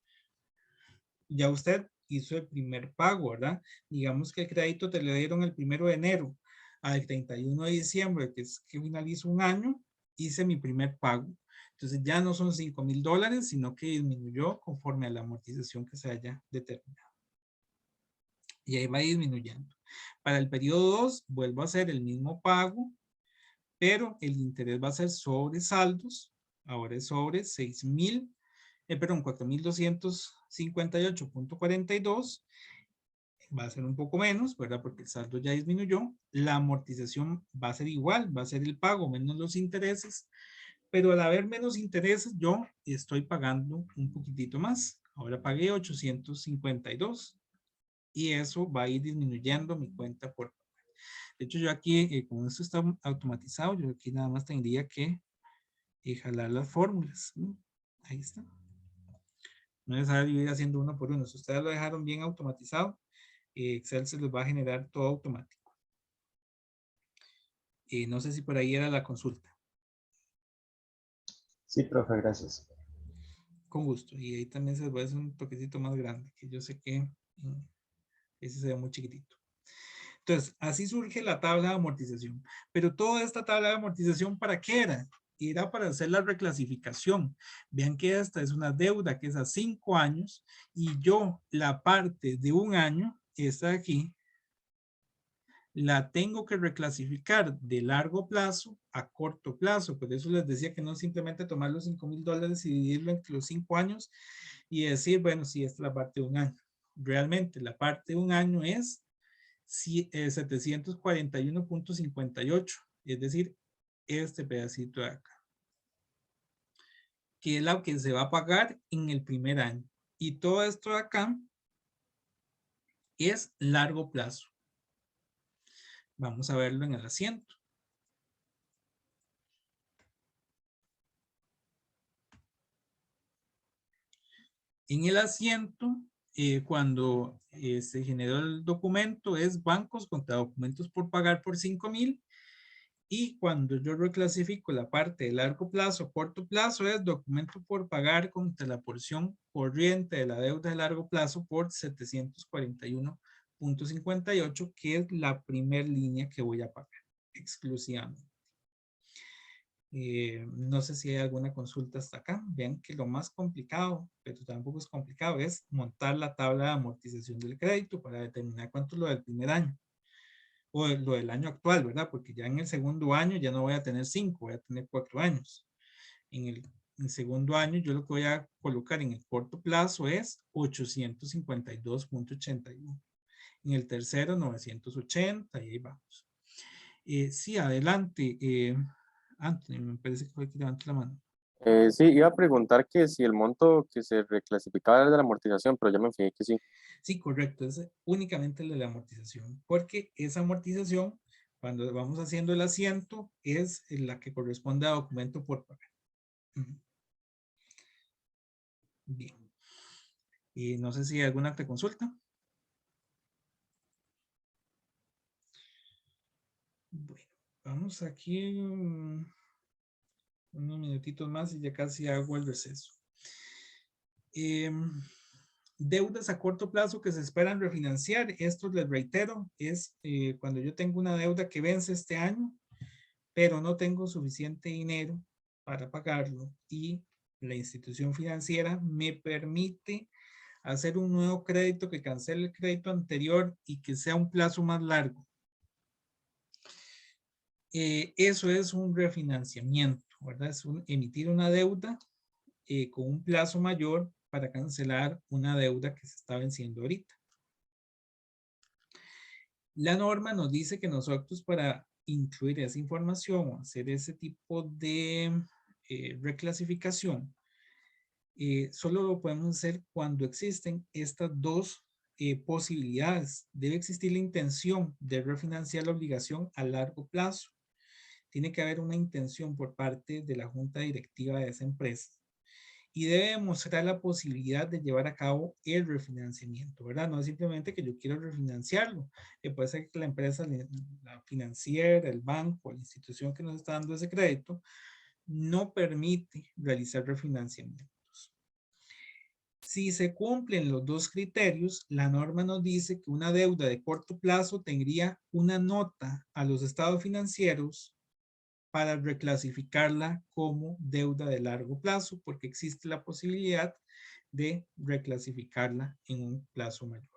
ya usted hizo el primer pago, ¿verdad? Digamos que el crédito te lo dieron el 1 de enero al 31 de diciembre, que es que finalizo un año, hice mi primer pago. Entonces ya no son $5,000, sino que disminuyó conforme a la amortización que se haya determinado. Y ahí va disminuyendo. Para el periodo 2, vuelvo a hacer el mismo pago, pero el interés va a ser sobre saldos. Ahora es sobre 4,258,42. Va a ser un poco menos, ¿verdad? Porque el saldo ya disminuyó. La amortización va a ser igual, va a ser el pago menos los intereses, pero al haber menos intereses, yo estoy pagando un poquitito más. Ahora pagué 852 y eso va a ir disminuyendo mi cuenta por pagar. De hecho, yo aquí, como esto está automatizado, yo aquí nada más tendría que jalar las fórmulas. Ahí está. No es necesario ir haciendo uno por uno. Si ustedes lo dejaron bien automatizado, Excel se los va a generar todo automático. No sé si por ahí era la consulta. Sí, profe, gracias. Con gusto. Y ahí también se les va a hacer un toquecito más grande, que yo sé que ese se ve muy chiquitito. Entonces, así surge la tabla de amortización. Pero toda esta tabla de amortización, ¿para qué era? Era para hacer la reclasificación. Vean que esta es una deuda que es a 5 años y yo la parte de un año, esta de aquí, la tengo que reclasificar de largo plazo a corto plazo. Por eso les decía que no simplemente tomar los $5,000 y dividirlo entre los 5 años y decir, bueno, sí, esta es la parte de un año. Realmente la parte de un año es 741.58, es decir, este pedacito de acá, que es lo que se va a pagar en el primer año. Y todo esto de acá es largo plazo. Vamos a verlo en el asiento. En el asiento, cuando se generó el documento, es bancos contra documentos por pagar por 5,000. Y cuando yo reclasifico la parte de largo plazo, corto plazo, es documento por pagar contra la porción corriente de la deuda de largo plazo por 741.58, que es la primera línea que voy a pagar exclusivamente. No sé si hay alguna consulta hasta acá. Vean que lo más complicado, pero tampoco es complicado, es montar la tabla de amortización del crédito para determinar cuánto es lo del primer año o lo del año actual, ¿verdad? Porque ya en el segundo año ya no voy a tener 5, voy a tener 4 años. En el segundo año yo lo que voy a colocar en el corto plazo es 852.81. En el tercero 980 y ahí vamos. Sí, adelante. Anthony, me parece que fue el que levantó la mano. Sí, iba a preguntar que si el monto que se reclasificaba era de la amortización, pero ya me fijé que sí. Sí, correcto, es únicamente el de la amortización, porque esa amortización, cuando vamos haciendo el asiento, es la que corresponde a documento por pagar. Ujú. Bien. Y no sé si hay alguna otra consulta. Bueno, vamos aquí unos minutitos más y ya casi hago el receso. Deudas a corto plazo que se esperan refinanciar. Esto les reitero, es cuando yo tengo una deuda que vence este año, pero no tengo suficiente dinero para pagarlo y la institución financiera me permite hacer un nuevo crédito que cancele el crédito anterior y que sea un plazo más largo. Eso es un refinanciamiento, ¿verdad? Es emitir una deuda con un plazo mayor para cancelar una deuda que se está venciendo ahorita. La norma nos dice que nosotros para incluir esa información o hacer ese tipo de reclasificación, solo lo podemos hacer cuando existen estas dos posibilidades. Debe existir la intención de refinanciar la obligación a largo plazo. Tiene que haber una intención por parte de la junta directiva de esa empresa y debe demostrar la posibilidad de llevar a cabo el refinanciamiento, ¿verdad? No es simplemente que yo quiero refinanciarlo. Puede ser que la empresa, la financiera, el banco, la institución que nos está dando ese crédito, no permite realizar refinanciamientos. Si se cumplen los dos criterios, la norma nos dice que una deuda de corto plazo tendría una nota a los estados financieros para reclasificarla como deuda de largo plazo, porque existe la posibilidad de reclasificarla en un plazo mayor.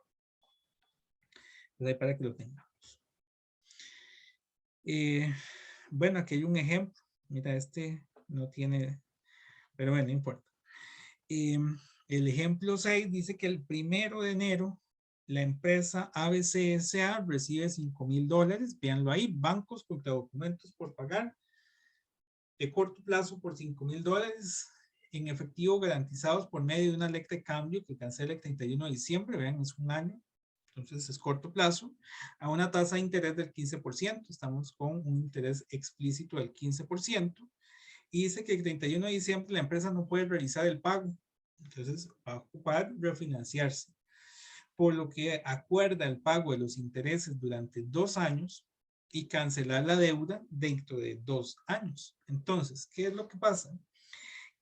Entonces, para que lo tengamos. Bueno, aquí hay un ejemplo. Mira, este no tiene, pero bueno, no importa. El ejemplo 6 dice que el 1 de enero la empresa ABCSA recibe $5,000. Véanlo ahí, bancos contra documentos por pagar de corto plazo por $5,000 en efectivo garantizados por medio de una letra de cambio que cancela el 31 de diciembre, vean, es un año, entonces es corto plazo, a una tasa de interés del 15%, estamos con un interés explícito del 15%, y dice que el 31 de diciembre la empresa no puede realizar el pago, entonces va a ocupar refinanciarse, por lo que acuerda el pago de los intereses durante 2 años y cancelar la deuda dentro de 2 años. Entonces, ¿qué es lo que pasa?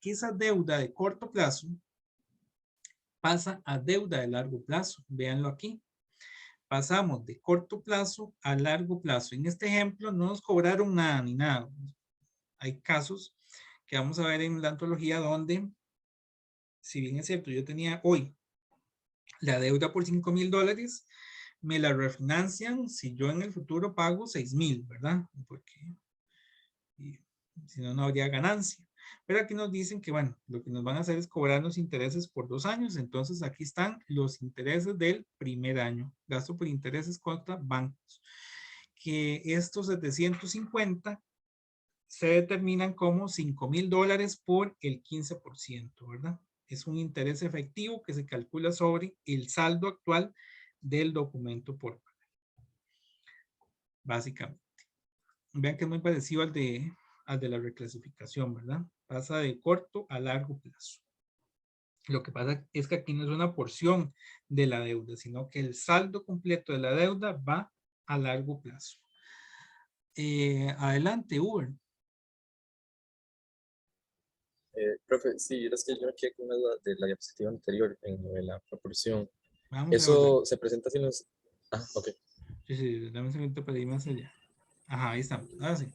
Que esa deuda de corto plazo pasa a deuda de largo plazo. Véanlo aquí. Pasamos de corto plazo a largo plazo. En este ejemplo no nos cobraron nada ni nada. Hay casos que vamos a ver en la antología donde, si bien es cierto, yo tenía hoy la deuda por $5,000, me la refinancian si yo en el futuro pago 6,000, ¿verdad? Porque si no, no habría ganancia. Pero aquí nos dicen que, bueno, lo que nos van a hacer es cobrarnos intereses por 2 años. Entonces, aquí están los intereses del primer año. Gasto por intereses contra bancos. Que estos 750 se determinan como $5,000 por el 15%, ¿verdad? Es un interés efectivo que se calcula sobre el saldo actual del documento por pagar. Básicamente. Vean que es muy parecido al de la reclasificación, ¿verdad? Pasa de corto a largo plazo. Lo que pasa es que aquí no es una porción de la deuda, sino que el saldo completo de la deuda va a largo plazo. Adelante, Uber. Profe, sí, es que yo me quedé con una duda de la diapositiva anterior en lo de la proporción. Vamos a Eso ver. se presenta así en los... Ah, ok. Sí, dame un segundo para ir más allá. Ajá, ahí estamos. Ahora sí.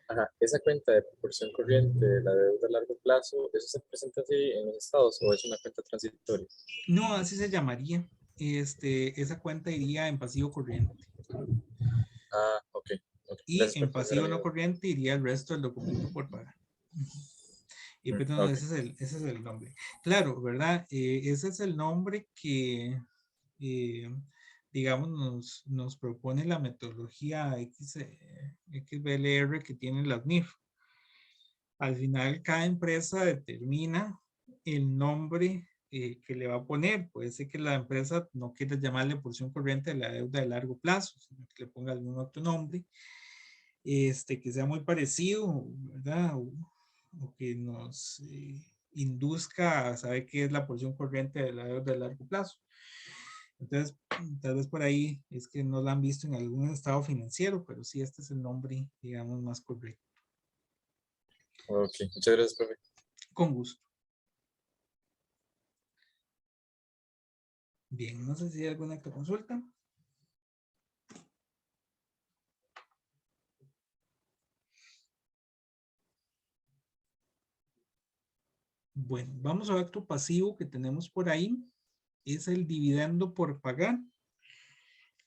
Ajá, esa cuenta de proporción corriente de la deuda a largo plazo, ¿eso se presenta así en los estados o es una cuenta transitoria? No, así se llamaría. Esa cuenta iría en pasivo corriente. Ah, ok. Y Gracias por en aclarar pasivo mi no duda. corriente iría el resto del documento por pagar. Y pues no, Ok. ese es el nombre. Claro, ¿verdad? Ese es el nombre que, digamos, nos propone la metodología XBLR que tiene la NIF. Al final, cada empresa determina el nombre que le va a poner. Puede ser que la empresa no quiera llamarle porción corriente de la deuda de largo plazo, sino que le ponga algún otro nombre, que sea muy parecido, ¿verdad? O que nos induzca a saber qué es la porción corriente de la deuda de largo plazo. Entonces, tal vez por ahí es que no la han visto en algún estado financiero, pero sí, este es el nombre, digamos, más correcto. Ok, muchas gracias, profe. Con gusto. Bien, no sé si hay alguna otra consulta. Bueno, vamos a acto pasivo que tenemos por ahí. Es el dividendo por pagar.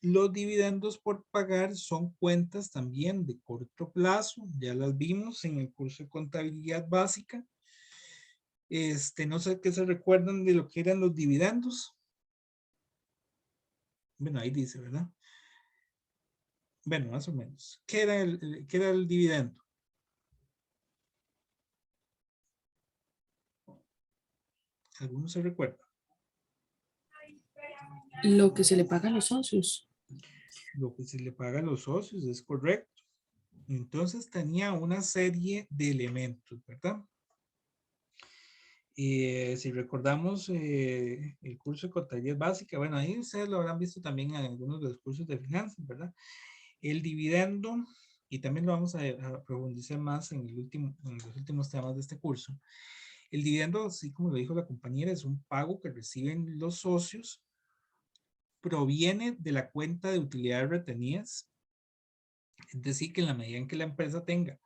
Los dividendos por pagar son cuentas también de corto plazo. Ya las vimos en el curso de contabilidad básica. No sé qué se recuerdan de lo que eran los dividendos. Bueno, ahí dice, ¿verdad? Bueno, más o menos. ¿Qué era el dividendo? ¿Alguno se recuerda? Lo que se le paga a los socios. Lo que se le paga a los socios, es correcto. Entonces tenía una serie de elementos, ¿verdad? Si recordamos el curso de contabilidad básica, bueno, ahí ustedes lo habrán visto también en algunos de los cursos de finanzas, ¿verdad? El dividendo, y también lo vamos a profundizar más en los últimos temas de este curso. El dividendo, así como lo dijo la compañera, es un pago que reciben los socios, proviene de la cuenta de utilidades retenidas, es decir, que en la medida en que la empresa tenga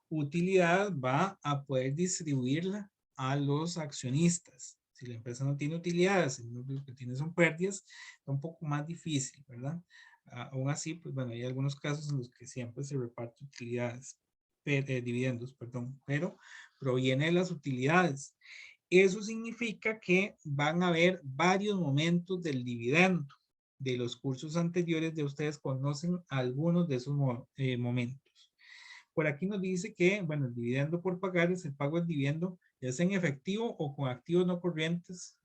utilidad, va a poder distribuirla a los accionistas. Si la empresa no tiene utilidades, lo que tiene son pérdidas, es un poco más difícil, ¿verdad? Aún así, pues bueno, hay algunos casos en los que siempre se reparte utilidades, dividendos, perdón, pero proviene de las utilidades. Eso significa que van a haber varios momentos del dividendo. De los cursos anteriores de ustedes conocen algunos de esos momentos. Por aquí nos dice que, bueno, el dividendo por pagar es el pago del dividendo, ya sea en efectivo o con activos no corrientes.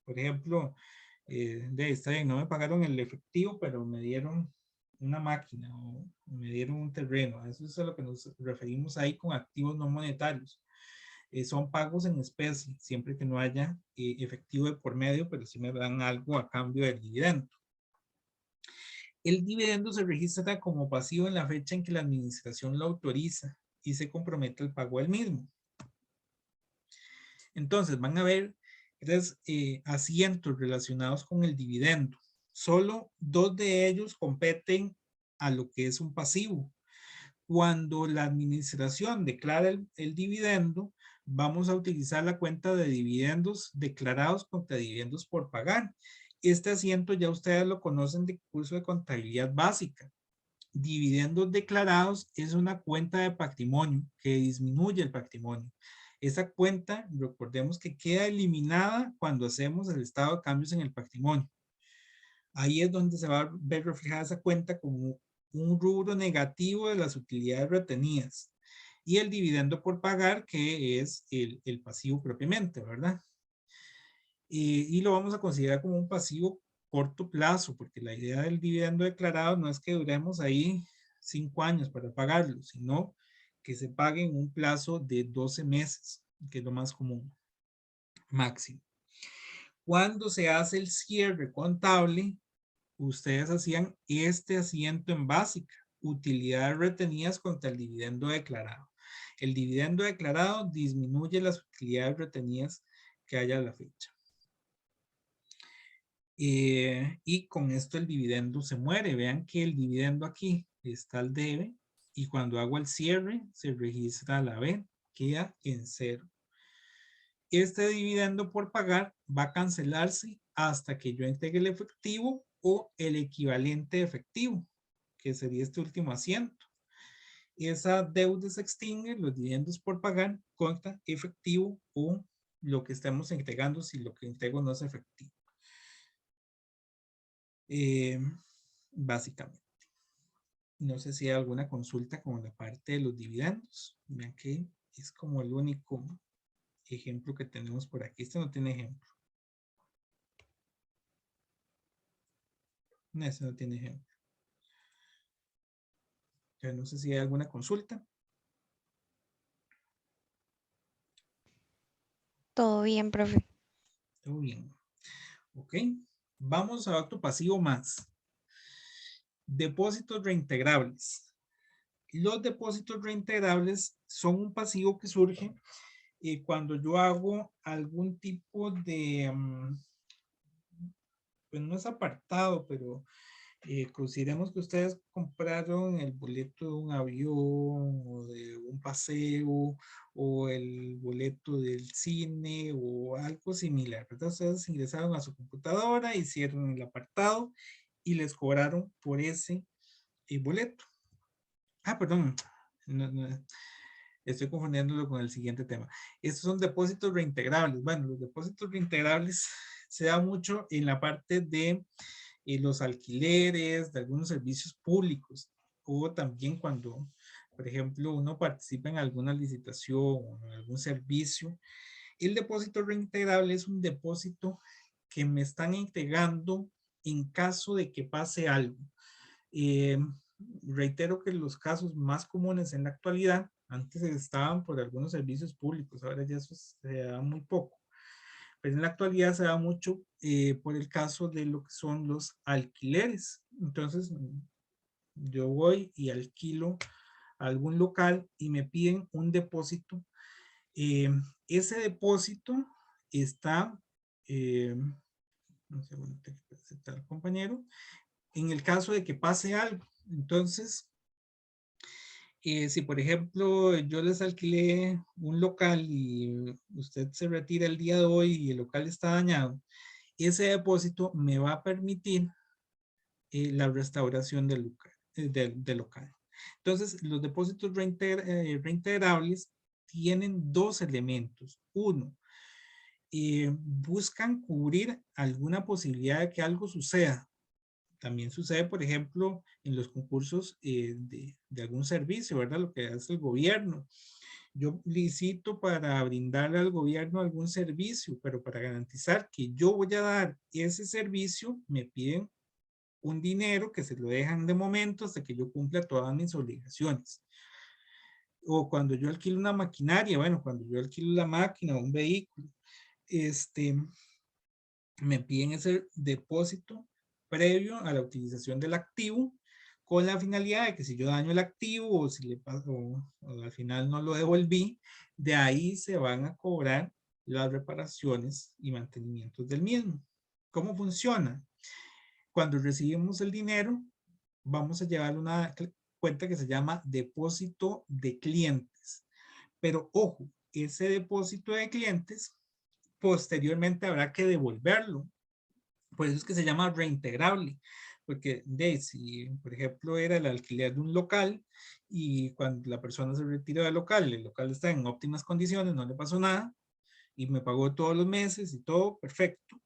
Por ejemplo, está bien, no me pagaron el efectivo, pero me dieron una máquina o me dieron un terreno. Eso es a lo que nos referimos ahí con activos no monetarios. Son pagos en especie, siempre que no haya efectivo de por medio, pero sí me dan algo a cambio del dividendo. El dividendo se registra como pasivo en la fecha en que la administración lo autoriza y se compromete al pago del mismo. Entonces van a ver tres asientos relacionados con el dividendo. Solo dos de ellos competen a lo que es un pasivo. Cuando la administración declara el dividendo, vamos a utilizar la cuenta de dividendos declarados contra dividendos por pagar. Este asiento ya ustedes lo conocen de curso de contabilidad básica. Dividendos declarados es una cuenta de patrimonio que disminuye el patrimonio. Esa cuenta, recordemos que queda eliminada cuando hacemos el estado de cambios en el patrimonio. Ahí es donde se va a ver reflejada esa cuenta como un rubro negativo de las utilidades retenidas. Y el dividendo por pagar, que es el pasivo propiamente, ¿verdad? Y lo vamos a considerar como un pasivo corto plazo, porque la idea del dividendo declarado no es que duremos ahí 5 años para pagarlo, sino que se pague en un plazo de 12 meses, que es lo más común, máximo. Cuando se hace el cierre contable, ustedes hacían este asiento en básica, utilidades retenidas contra el dividendo declarado. El dividendo declarado disminuye las utilidades retenidas que haya a la fecha. Y con esto el dividendo se muere. Vean que el dividendo aquí está al debe y cuando hago el cierre se registra la B, queda en 0. Este dividendo por pagar va a cancelarse hasta que yo entregue el efectivo o el equivalente efectivo, que sería este último asiento. Esa deuda se extingue, los dividendos por pagar contra efectivo o lo que estamos entregando si lo que entrego no es efectivo. Básicamente. No sé si hay alguna consulta con la parte de los dividendos. Vean que Es como el único ejemplo que tenemos por aquí. Este no tiene ejemplo. No, este no tiene ejemplo. Ya no sé si hay alguna consulta. Todo bien, profe. Todo bien. Ok. Vamos a otro pasivo más. Depósitos reintegrables. Los depósitos reintegrables son un pasivo que surge cuando yo hago algún tipo de, pues no es apartado, pero consideremos que ustedes compraron el boleto de un avión o de un paseo o el boleto del cine o algo similar, ¿verdad? Ustedes ingresaron a su computadora, hicieron el apartado y les cobraron por ese boleto. Ah, perdón. No, estoy confundiéndolo con el siguiente tema. Estos son depósitos reintegrables. Bueno, los depósitos reintegrables se da mucho en la parte de los alquileres, de algunos servicios públicos, o también cuando, por ejemplo, uno participa en alguna licitación o en algún servicio. El depósito reintegrable es un depósito que me están entregando en caso de que pase algo. Reitero que los casos más comunes en la actualidad, antes estaban por algunos servicios públicos, ahora ya eso se da muy poco, pero en la actualidad se da mucho por el caso de lo que son los alquileres. Entonces, yo voy y alquilo algún local y me piden un depósito. Ese depósito está, un segundo, que presentar al compañero, en el caso de que pase algo. Entonces, si por ejemplo yo les alquilé un local y usted se retira el día de hoy y el local está dañado, ese depósito me va a permitir la restauración del local, del local. Entonces, los depósitos reintegrables tienen dos elementos. Uno, buscan cubrir alguna posibilidad de que algo suceda. También sucede, por ejemplo, en los concursos de algún servicio, ¿verdad? Lo que hace el gobierno. Yo licito para brindarle al gobierno algún servicio, pero para garantizar que yo voy a dar ese servicio, me piden un dinero que se lo dejan de momento hasta que yo cumpla todas mis obligaciones. O cuando yo alquilo una maquinaria, bueno, cuando yo alquilo la máquina o un vehículo, me piden ese depósito previo a la utilización del activo con la finalidad de que si yo daño el activo o si le paso, o al final no lo devolví, de ahí se van a cobrar las reparaciones y mantenimientos del mismo. ¿Cómo funciona? Cuando recibimos el dinero, vamos a llevar una cuenta que se llama depósito de clientes. Pero ojo, ese depósito de clientes posteriormente habrá que devolverlo. Por eso es que se llama reintegrable. Porque si, por ejemplo, era el alquiler de un local y cuando la persona se retira del local, el local está en óptimas condiciones, no le pasó nada y me pagó todos los meses y todo perfecto.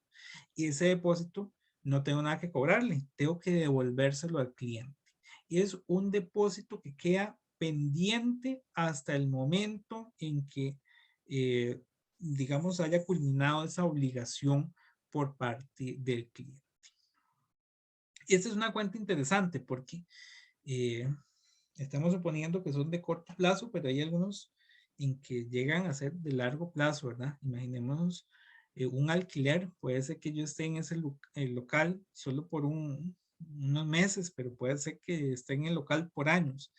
Y ese depósito no tengo nada que cobrarle, tengo que devolvérselo al cliente. Y es un depósito que queda pendiente hasta el momento en que, digamos, haya culminado esa obligación por parte del cliente. Esta es una cuenta interesante porque estamos suponiendo que son de corto plazo, pero hay algunos en que llegan a ser de largo plazo, ¿verdad? Imaginemos un alquiler, puede ser que yo esté en ese local solo por unos meses, pero puede ser que esté en el local por años.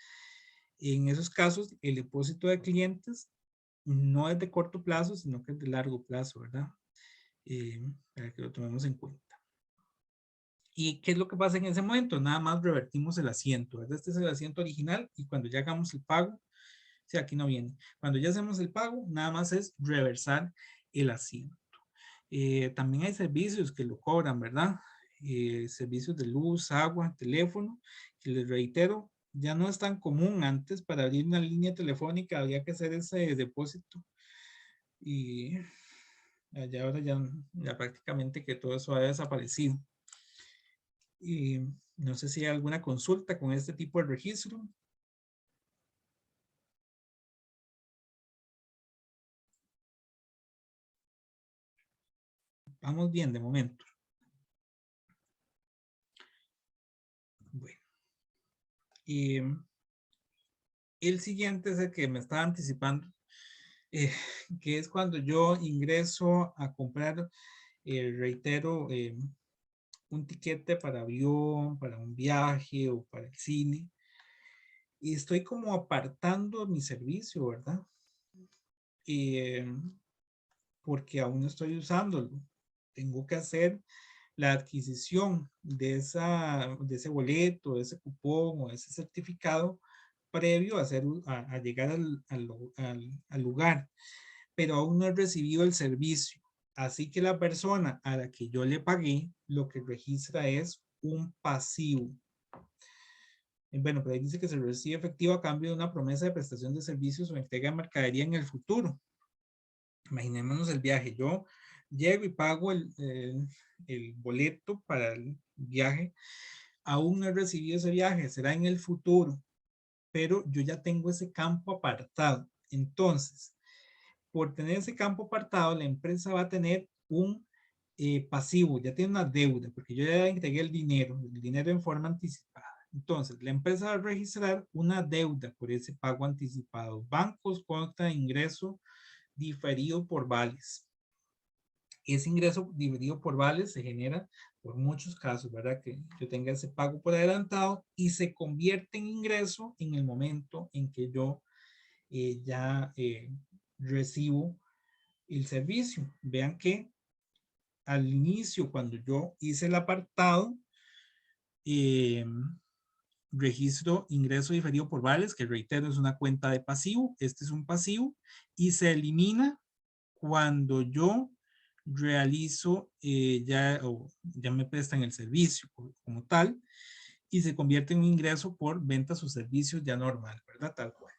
En esos casos, el depósito de clientes no es de corto plazo, sino que es de largo plazo, ¿verdad? Para que lo tomemos en cuenta. ¿Y qué es lo que pasa en ese momento? Nada más revertimos el asiento, ¿verdad? Este es el asiento original y cuando ya hagamos el pago, si aquí no viene, cuando ya hacemos el pago, nada más es reversar el asiento. También hay servicios que lo cobran, ¿verdad? Servicios de luz, agua, teléfono, que les reitero, ya no es tan común. Antes para abrir una línea telefónica había que hacer ese depósito y allá ahora ya prácticamente que todo eso ha desaparecido. Y no sé si hay alguna consulta con este tipo de registro. Vamos bien de momento. Bueno. El siguiente es el que me estaba anticipando, que es cuando yo ingreso a comprar, reitero, un tiquete para avión, para un viaje o para el cine. Y estoy como apartando mi servicio, ¿verdad? Porque aún no estoy usándolo. Tengo que hacer la adquisición de ese boleto, de ese cupón o de ese certificado previo a llegar al lugar, pero aún no he recibido el servicio. Así que la persona a la que yo le pagué, lo que registra es un pasivo. Bueno, pero ahí dice que se recibe efectivo a cambio de una promesa de prestación de servicios o entrega de mercadería en el futuro. Imaginémonos el viaje. Yo llego y pago el boleto para el viaje. Aún no he recibido ese viaje, será en el futuro, pero yo ya tengo ese campo apartado. Entonces, por tener ese campo apartado, la empresa va a tener un pasivo, ya tiene una deuda, porque yo ya entregué el dinero en forma anticipada. Entonces, la empresa va a registrar una deuda por ese pago anticipado. Bancos contra ingreso diferido por vales. Ese ingreso diferido por vales se genera por muchos casos, ¿verdad? Que yo tenga ese pago por adelantado y se convierte en ingreso en el momento en que yo ya recibo el servicio. Vean que al inicio, cuando yo hice el apartado, registro ingreso diferido por vales, que reitero es una cuenta de pasivo, este es un pasivo, y se elimina cuando yo realizo ya me prestan el servicio como tal, y se convierte en un ingreso por ventas o servicios ya normal, ¿verdad? Tal cual.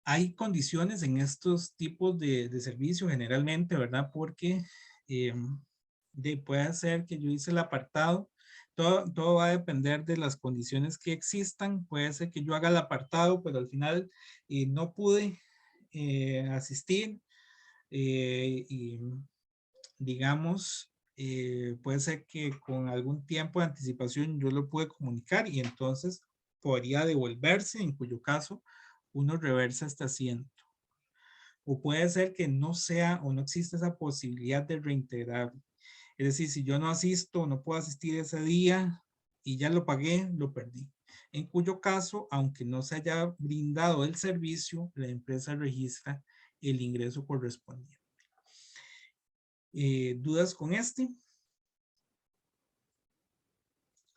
Hay condiciones en estos tipos de servicios generalmente, ¿verdad? Porque puede ser que yo hice el apartado, todo va a depender de las condiciones que existan. Puede ser que yo haga el apartado, pero al final no pude asistir y digamos, puede ser que con algún tiempo de anticipación yo lo pude comunicar y entonces podría devolverse, en cuyo caso uno reversa este asiento. O puede ser que no sea o no exista esa posibilidad de reintegrar. Es decir, si yo no asisto, no puedo asistir ese día y ya lo pagué, lo perdí. En cuyo caso, aunque no se haya brindado el servicio, la empresa registra el ingreso correspondiente. ¿Dudas con este?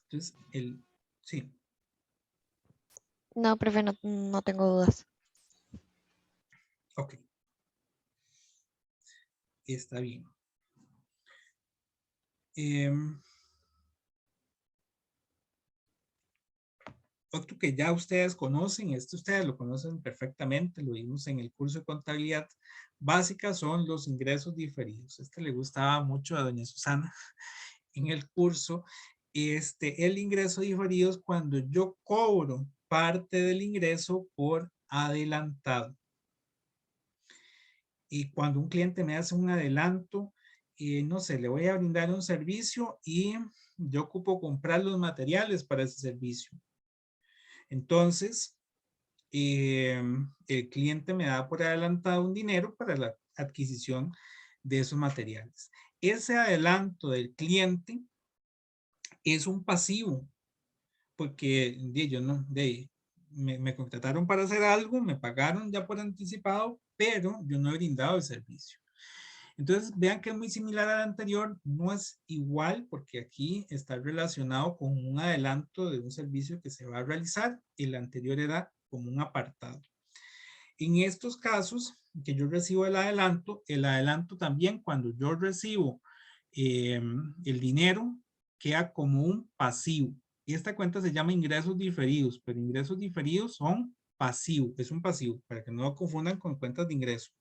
Entonces, sí. No, profe, no tengo dudas. Ok. Está bien. Otro que ya ustedes conocen, ustedes lo conocen perfectamente, lo vimos en el curso de contabilidad básica, son los ingresos diferidos. Le gustaba mucho a doña Susana en el curso. El ingreso diferido es cuando yo cobro parte del ingreso por adelantado. Y cuando un cliente me hace un adelanto, no sé, le voy a brindar un servicio y yo ocupo comprar los materiales para ese servicio. Entonces, el cliente me da por adelantado un dinero para la adquisición de esos materiales. Ese adelanto del cliente es un pasivo, porque me contrataron para hacer algo, me pagaron ya por anticipado, pero yo no he brindado el servicio. Entonces, vean que es muy similar al anterior, no es igual porque aquí está relacionado con un adelanto de un servicio que se va a realizar. El anterior era como un apartado. En estos casos que yo recibo el adelanto también cuando yo recibo el dinero queda como un pasivo. Esta cuenta se llama ingresos diferidos, pero ingresos diferidos son pasivos, es un pasivo, para que no lo confundan con cuentas de ingreso.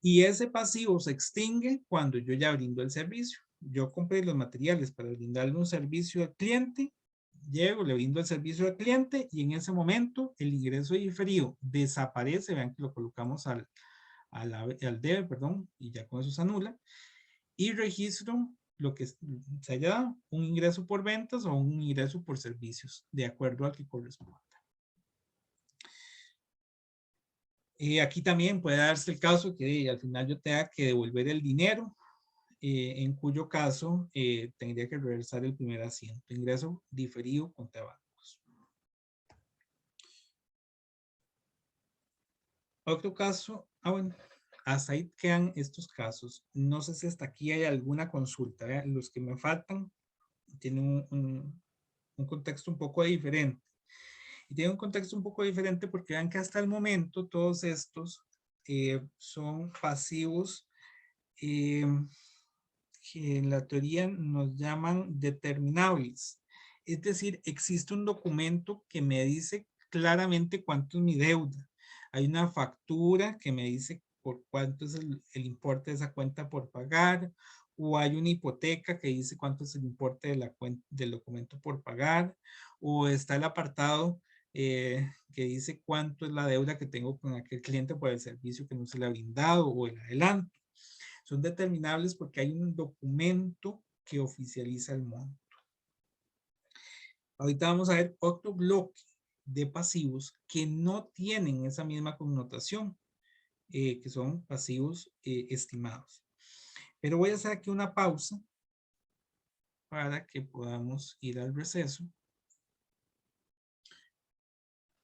Y ese pasivo se extingue cuando yo ya brindo el servicio. Yo compré los materiales para brindarle un servicio al cliente, llego, le brindo el servicio al cliente y en ese momento el ingreso diferido desaparece. Vean que lo colocamos al al debe, perdón, y ya con eso se anula. Y registro lo que se haya dado, un ingreso por ventas o un ingreso por servicios, de acuerdo al que corresponda. Aquí también puede darse el caso que al final yo tenga que devolver el dinero, en cuyo caso tendría que reversar el primer asiento, ingreso diferido contra bancos. Otro caso, bueno, hasta ahí quedan estos casos. No sé si hasta aquí hay alguna consulta. Los que me faltan tienen un contexto un poco diferente. Y tiene un contexto un poco diferente porque vean que hasta el momento todos estos son pasivos que en la teoría nos llaman determinables. Es decir, existe un documento que me dice claramente cuánto es mi deuda. Hay una factura que me dice por cuánto es el importe de esa cuenta por pagar, o hay una hipoteca que dice cuánto es el importe de la cuenta, del documento por pagar, o está el apartado que dice cuánto es la deuda que tengo con aquel cliente por el servicio que no se le ha brindado o el adelanto. Son determinables porque hay un documento que oficializa el monto. Ahorita vamos a ver otro bloque de pasivos que no tienen esa misma connotación, que son pasivos estimados. Pero voy a hacer aquí una pausa para que podamos ir al receso.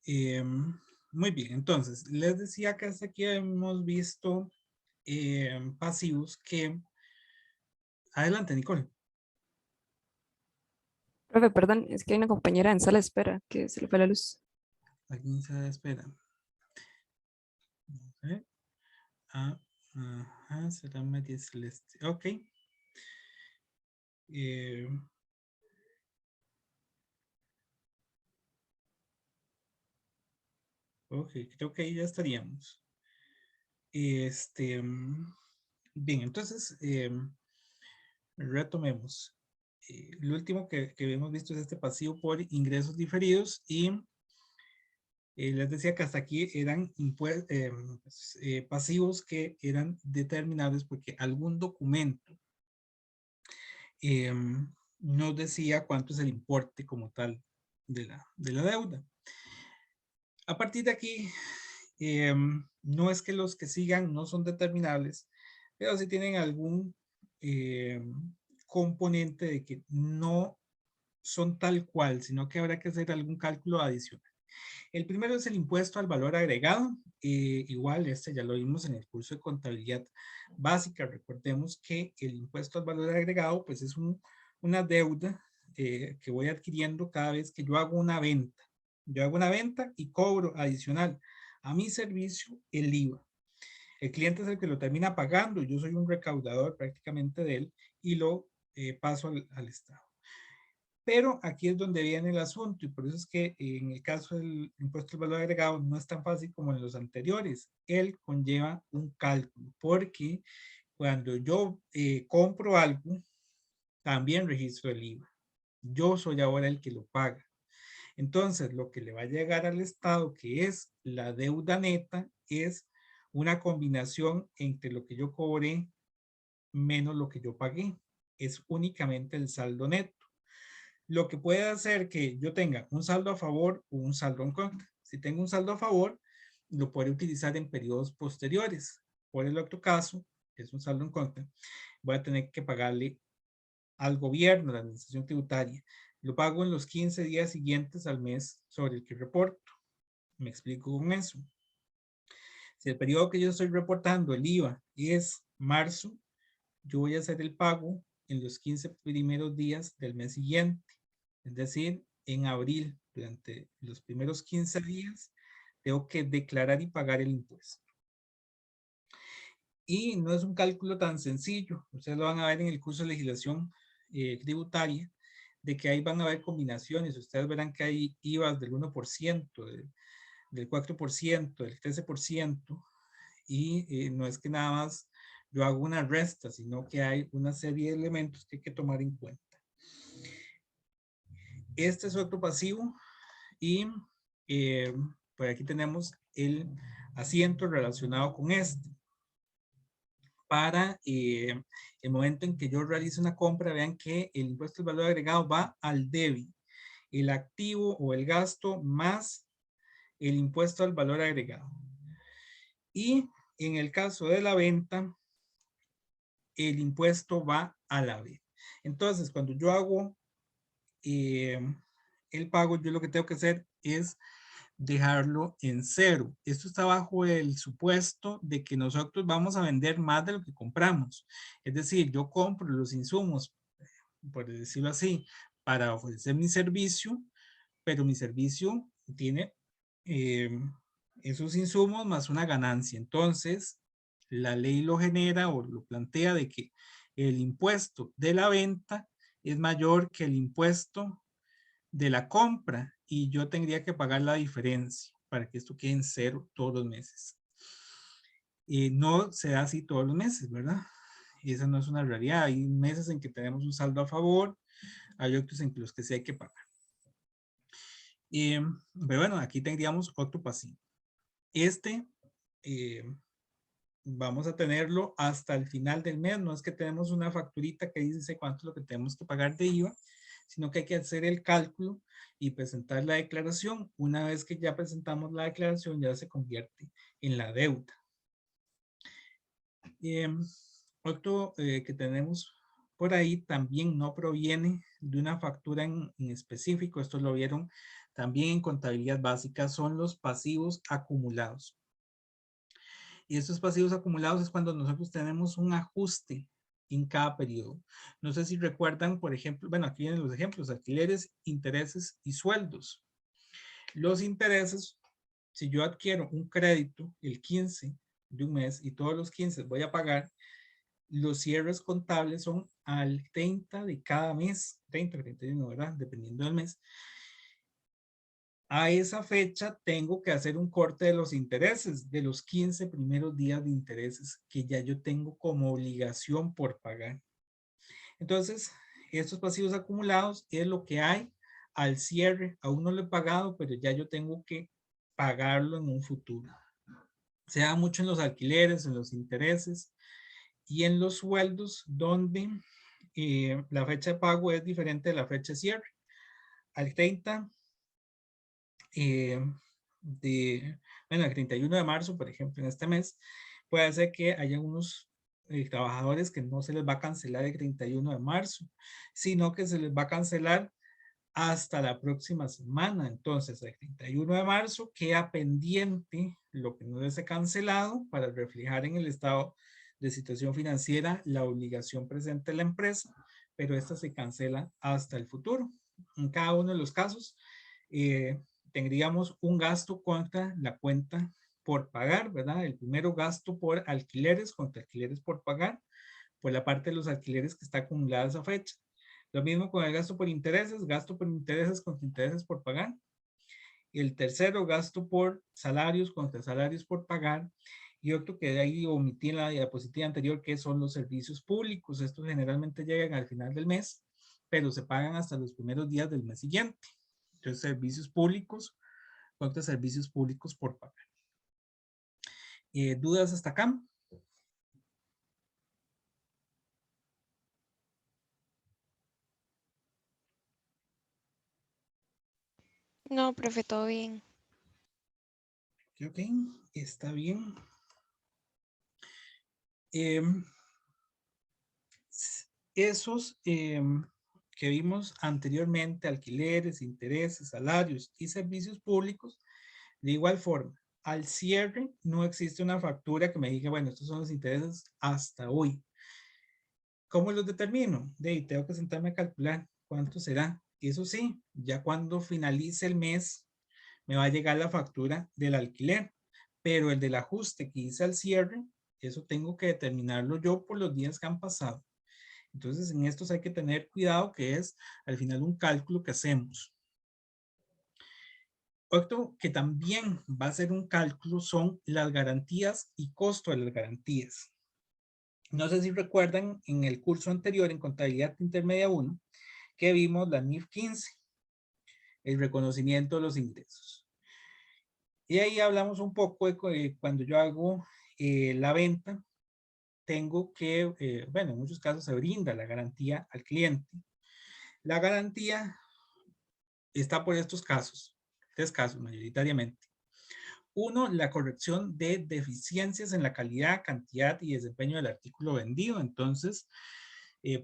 Muy bien, entonces les decía que hasta aquí hemos visto pasivos que... Adelante, Nicole. Profe, perdón, es que hay una compañera en sala de espera que se le fue la luz. Aquí en sala de espera. Okay. Será María Celeste. Ok. Ok, creo que ahí ya estaríamos. Bien, entonces retomemos. Lo último que hemos visto es este pasivo por ingresos diferidos y les decía que hasta aquí eran pasivos que eran determinables porque algún documento nos decía cuánto es el importe como tal de la deuda. A partir de aquí, no es que los que sigan no son determinables, pero sí tienen algún componente de que no son tal cual, sino que habrá que hacer algún cálculo adicional. El primero es el impuesto al valor agregado. Igual, ya lo vimos en el curso de contabilidad básica. Recordemos que el impuesto al valor agregado, pues es una deuda que voy adquiriendo cada vez que yo hago una venta. Yo hago una venta y cobro adicional a mi servicio el IVA. El cliente es el que lo termina pagando. Yo soy un recaudador prácticamente de él y lo paso al Estado. Pero aquí es donde viene el asunto y por eso es que en el caso del impuesto al valor agregado no es tan fácil como en los anteriores. Él conlleva un cálculo porque cuando yo compro algo, también registro el IVA. Yo soy ahora el que lo paga. Entonces, lo que le va a llegar al Estado, que es la deuda neta, es una combinación entre lo que yo cobré menos lo que yo pagué. Es únicamente el saldo neto. Lo que puede hacer que yo tenga un saldo a favor o un saldo en contra. Si tengo un saldo a favor, lo puedo utilizar en periodos posteriores. Por el otro caso, que es un saldo en contra, voy a tener que pagarle al gobierno, a la administración tributaria. Lo pago en los 15 días siguientes al mes sobre el que reporto. Me explico con eso. Si el periodo que yo estoy reportando, el IVA, es marzo, yo voy a hacer el pago en los 15 primeros días del mes siguiente. Es decir, en abril, durante los primeros 15 días, tengo que declarar y pagar el impuesto. Y no es un cálculo tan sencillo. Ustedes lo van a ver en el curso de legislación tributaria, de que ahí van a haber combinaciones. Ustedes verán que hay IVAs del 1%, del 4%, del 13%, y no es que nada más yo hago una resta, sino que hay una serie de elementos que hay que tomar en cuenta. Este es otro pasivo y por aquí tenemos el asiento relacionado con este. para el momento en que yo realice una compra, vean que el impuesto del valor agregado va al DEBI, el activo o el gasto más el impuesto al valor agregado. Y en el caso de la venta, el impuesto va a la B. Entonces, cuando yo hago el pago, yo lo que tengo que hacer es dejarlo en cero. Esto está bajo el supuesto de que nosotros vamos a vender más de lo que compramos. Es decir, yo compro los insumos, por decirlo así, para ofrecer mi servicio, pero mi servicio tiene esos insumos más una ganancia. Entonces, la ley lo genera o lo plantea de que el impuesto de la venta es mayor que el impuesto de la compra y yo tendría que pagar la diferencia para que esto quede en cero todos los meses. No se da así todos los meses, ¿verdad? Esa no es una realidad. Hay meses en que tenemos un saldo a favor, hay otros en los que sí hay que pagar. Pero bueno, aquí tendríamos otro pasivo. Vamos a tenerlo hasta el final del mes. No es que tenemos una facturita que dice cuánto es lo que tenemos que pagar de IVA, sino que hay que hacer el cálculo y presentar la declaración. Una vez que ya presentamos la declaración, ya se convierte en la deuda. Otro que tenemos por ahí también no proviene de una factura en específico. Esto lo vieron también en contabilidad básica, son los pasivos acumulados. Y estos pasivos acumulados es cuando nosotros tenemos un ajuste en cada periodo. No sé si recuerdan, por ejemplo, bueno, aquí vienen los ejemplos: alquileres, intereses y sueldos. Los intereses, si yo adquiero un crédito el 15 de un mes y todos los 15 voy a pagar, los cierres contables son al 30 de cada mes, 30 o 31, ¿verdad? Dependiendo del mes. A esa fecha tengo que hacer un corte de los intereses, de los 15 primeros días de intereses que ya yo tengo como obligación por pagar. Entonces, estos pasivos acumulados es lo que hay al cierre. Aún no lo he pagado, pero ya yo tengo que pagarlo en un futuro. Se da mucho en los alquileres, en los intereses y en los sueldos, donde la fecha de pago es diferente de la fecha de cierre. Al 30 bueno, el 31 de marzo, por ejemplo, en este mes, puede ser que haya unos trabajadores que no se les va a cancelar el 31 de marzo, sino que se les va a cancelar hasta la próxima semana. Entonces, el 31 de marzo queda pendiente lo que no les he cancelado para reflejar en el estado de situación financiera la obligación presente de la empresa, pero esta se cancela hasta el futuro. En cada uno de los casos, tendríamos un gasto contra la cuenta por pagar, ¿verdad? El primero, gasto por alquileres contra alquileres por pagar, por la parte de los alquileres que está acumulada a esa fecha. Lo mismo con el gasto por intereses contra intereses por pagar. El tercero, gasto por salarios contra salarios por pagar. Y otro que de ahí omití en la diapositiva anterior, que son los servicios públicos. Estos generalmente llegan al final del mes, pero se pagan hasta los primeros días del mes siguiente. Entonces, servicios públicos contra servicios públicos por pagar. ¿Dudas hasta acá? No, profe, todo bien. Ok, está bien. Esos que vimos anteriormente, alquileres, intereses, salarios y servicios públicos, de igual forma, al cierre no existe una factura que me diga, bueno, estos son los intereses hasta hoy. ¿Cómo los determino? Tengo que sentarme a calcular cuánto será. Eso sí, ya cuando finalice el mes, me va a llegar la factura del alquiler, pero el del ajuste que hice al cierre, eso tengo que determinarlo yo por los días que han pasado. Entonces, en estos hay que tener cuidado, que es al final un cálculo que hacemos. Otro que también va a ser un cálculo son las garantías y costo de las garantías. No sé si recuerdan en el curso anterior en Contabilidad Intermedia 1 que vimos la NIF 15, el reconocimiento de los ingresos. Y ahí hablamos un poco de cuando yo hago la venta, tengo que, bueno, en muchos casos se brinda la garantía al cliente. La garantía está por estos casos, 3 casos mayoritariamente. Uno, la corrección de deficiencias en la calidad, cantidad y desempeño del artículo vendido. Entonces,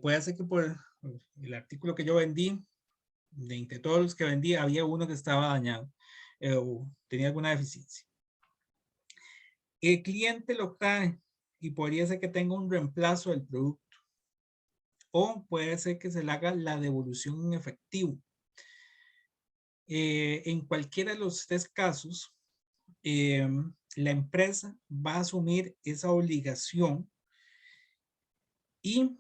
puede ser que por el artículo que yo vendí, de entre todos los que vendí, había uno que estaba dañado o tenía alguna deficiencia. El cliente lo trae y podría ser que tenga un reemplazo del producto. O puede ser que se le haga la devolución en efectivo. En cualquiera de los 3 casos, la empresa va a asumir esa obligación y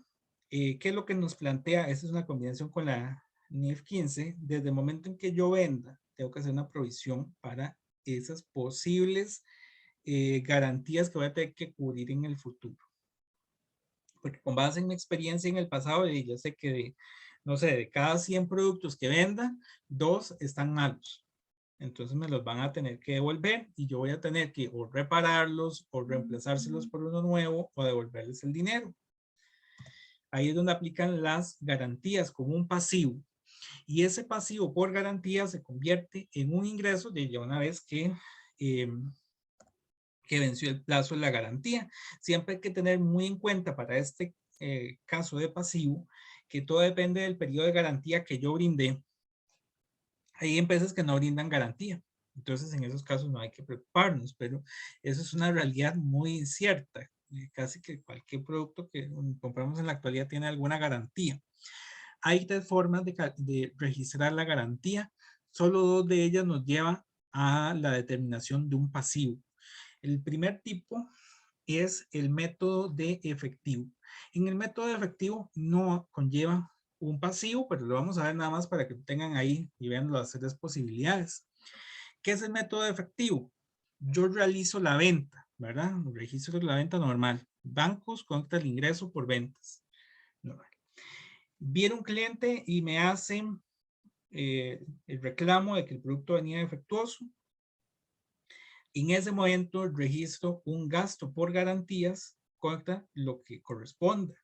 ¿qué es lo que nos plantea? Esa es una combinación con la NIF 15. Desde el momento en que yo venda, tengo que hacer una provisión para esas posibles garantías que voy a tener que cubrir en el futuro. Porque con base en mi experiencia en el pasado, yo sé que no sé, de cada 100 productos que venda, 2 están malos. Entonces me los van a tener que devolver y yo voy a tener que o repararlos o reemplazárselos por uno nuevo o devolverles el dinero. Ahí es donde aplican las garantías como un pasivo. Y ese pasivo por garantía se convierte en un ingreso de ya una vez que venció el plazo de la garantía. Siempre hay que tener muy en cuenta para este caso de pasivo que todo depende del periodo de garantía que yo brindé. Hay empresas que no brindan garantía. Entonces, en esos casos no hay que preocuparnos, pero eso es una realidad muy cierta. Casi que cualquier producto que compramos en la actualidad tiene alguna garantía. Hay 3 formas de registrar la garantía. Solo 2 de ellas nos llevan a la determinación de un pasivo. El primer tipo es el método de efectivo. En el método de efectivo no conlleva un pasivo, pero lo vamos a ver nada más para que tengan ahí y vean las 3 posibilidades. ¿Qué es el método de efectivo? Yo realizo la venta, ¿verdad? Registro la venta normal. Bancos contra el ingreso por ventas. Normal. Viene un cliente y me hace el reclamo de que el producto venía defectuoso. En ese momento registro un gasto por garantías contra lo que corresponda.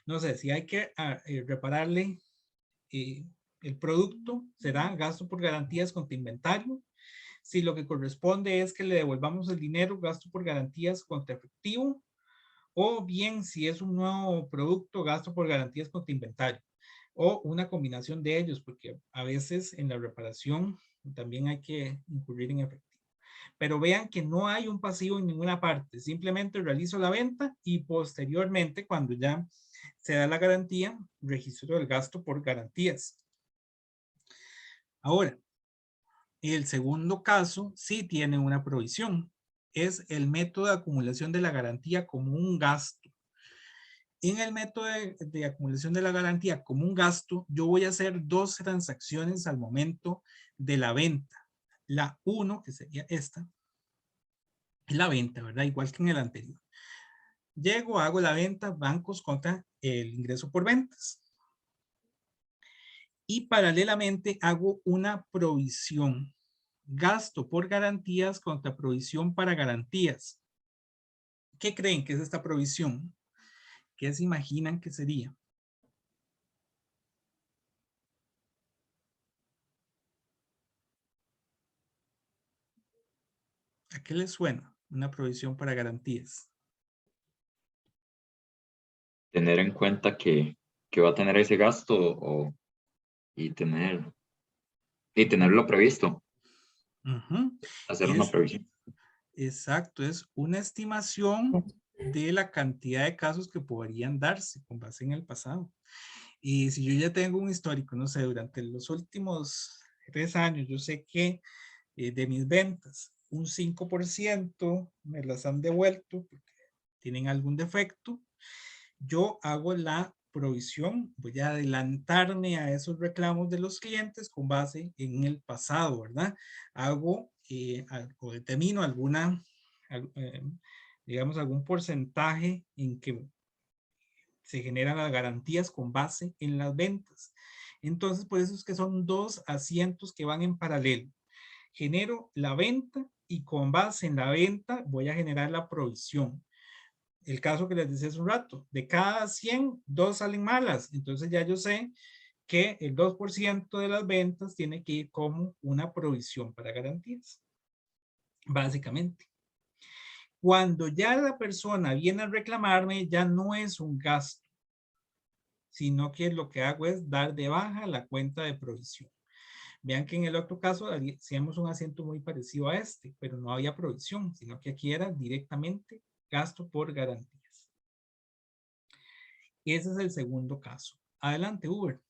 No sé, si hay que repararle el producto, será gasto por garantías contra inventario. Si lo que corresponde es que le devolvamos el dinero, gasto por garantías contra efectivo. O bien, si es un nuevo producto, gasto por garantías contra inventario. O una combinación de ellos, porque a veces en la reparación también hay que incurrir en efectivo. Pero vean que no hay un pasivo en ninguna parte, simplemente realizo la venta y posteriormente, cuando ya se da la garantía, registro el gasto por garantías. Ahora, el segundo caso sí tiene una provisión, es el método de acumulación de la garantía como un gasto. En el método de acumulación de la garantía como un gasto, yo voy a hacer 2 transacciones al momento de la venta. La 1, que sería esta, es la venta, ¿verdad? Igual que en el anterior. Llego, hago la venta, bancos contra el ingreso por ventas. Y paralelamente hago una provisión. Gasto por garantías contra provisión para garantías. ¿Qué creen que es esta provisión? ¿Qué se imaginan que sería? ¿A qué les suena una provisión para garantías? Tener en cuenta que va a tener ese gasto y tenerlo previsto, hacer una previsión. Exacto, es una estimación de la cantidad de casos que podrían darse con base en el pasado. Y si yo ya tengo un histórico, no sé, durante los últimos 3 años, yo sé que de mis ventas, un 5% me las han devuelto porque tienen algún defecto. Yo hago la provisión, voy a adelantarme a esos reclamos de los clientes con base en el pasado, ¿verdad? Hago o determino digamos, algún porcentaje en que se generan las garantías con base en las ventas. Entonces, por eso es que son 2 asientos que van en paralelo. Genero la venta y con base en la venta voy a generar la provisión. el caso que les decía hace un rato, de cada 100, 2 salen malas. Entonces ya yo sé que el 2% de las ventas tiene que ir como una provisión para garantías, básicamente. Cuando ya la persona viene a reclamarme, ya no es un gasto, sino que lo que hago es dar de baja la cuenta de provisión. Vean que en el otro caso hacíamos un asiento muy parecido a este, pero no había provisión, sino que aquí era directamente gasto por garantías. Ese es el segundo caso. Adelante, Uber.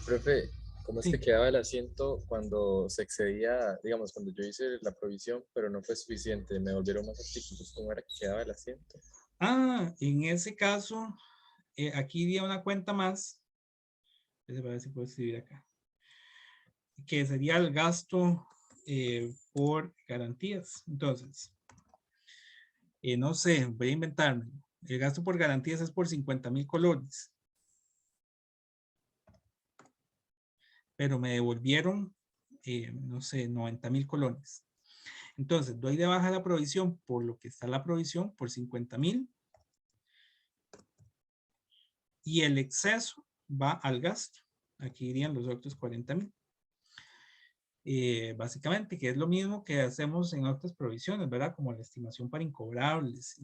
Profe, ¿cómo es Sí. que quedaba el asiento cuando se excedía, digamos, cuando yo hice la provisión, pero no fue suficiente, me volvieron más artículos? ¿Cómo era que quedaba el asiento? En ese caso, aquí iría una cuenta más. A ver si puedo escribir acá. Que sería el gasto por garantías. Entonces, no sé, voy a inventarme. El gasto por garantías es por 50,000 colones. Pero me devolvieron, no sé, 90,000 colones. Entonces, doy de baja la provisión por lo que está la provisión, por 50,000. Y el exceso va al gasto. Aquí irían los otros 40,000. Básicamente, que es lo mismo que hacemos en otras provisiones, ¿verdad? Como la estimación para incobrables.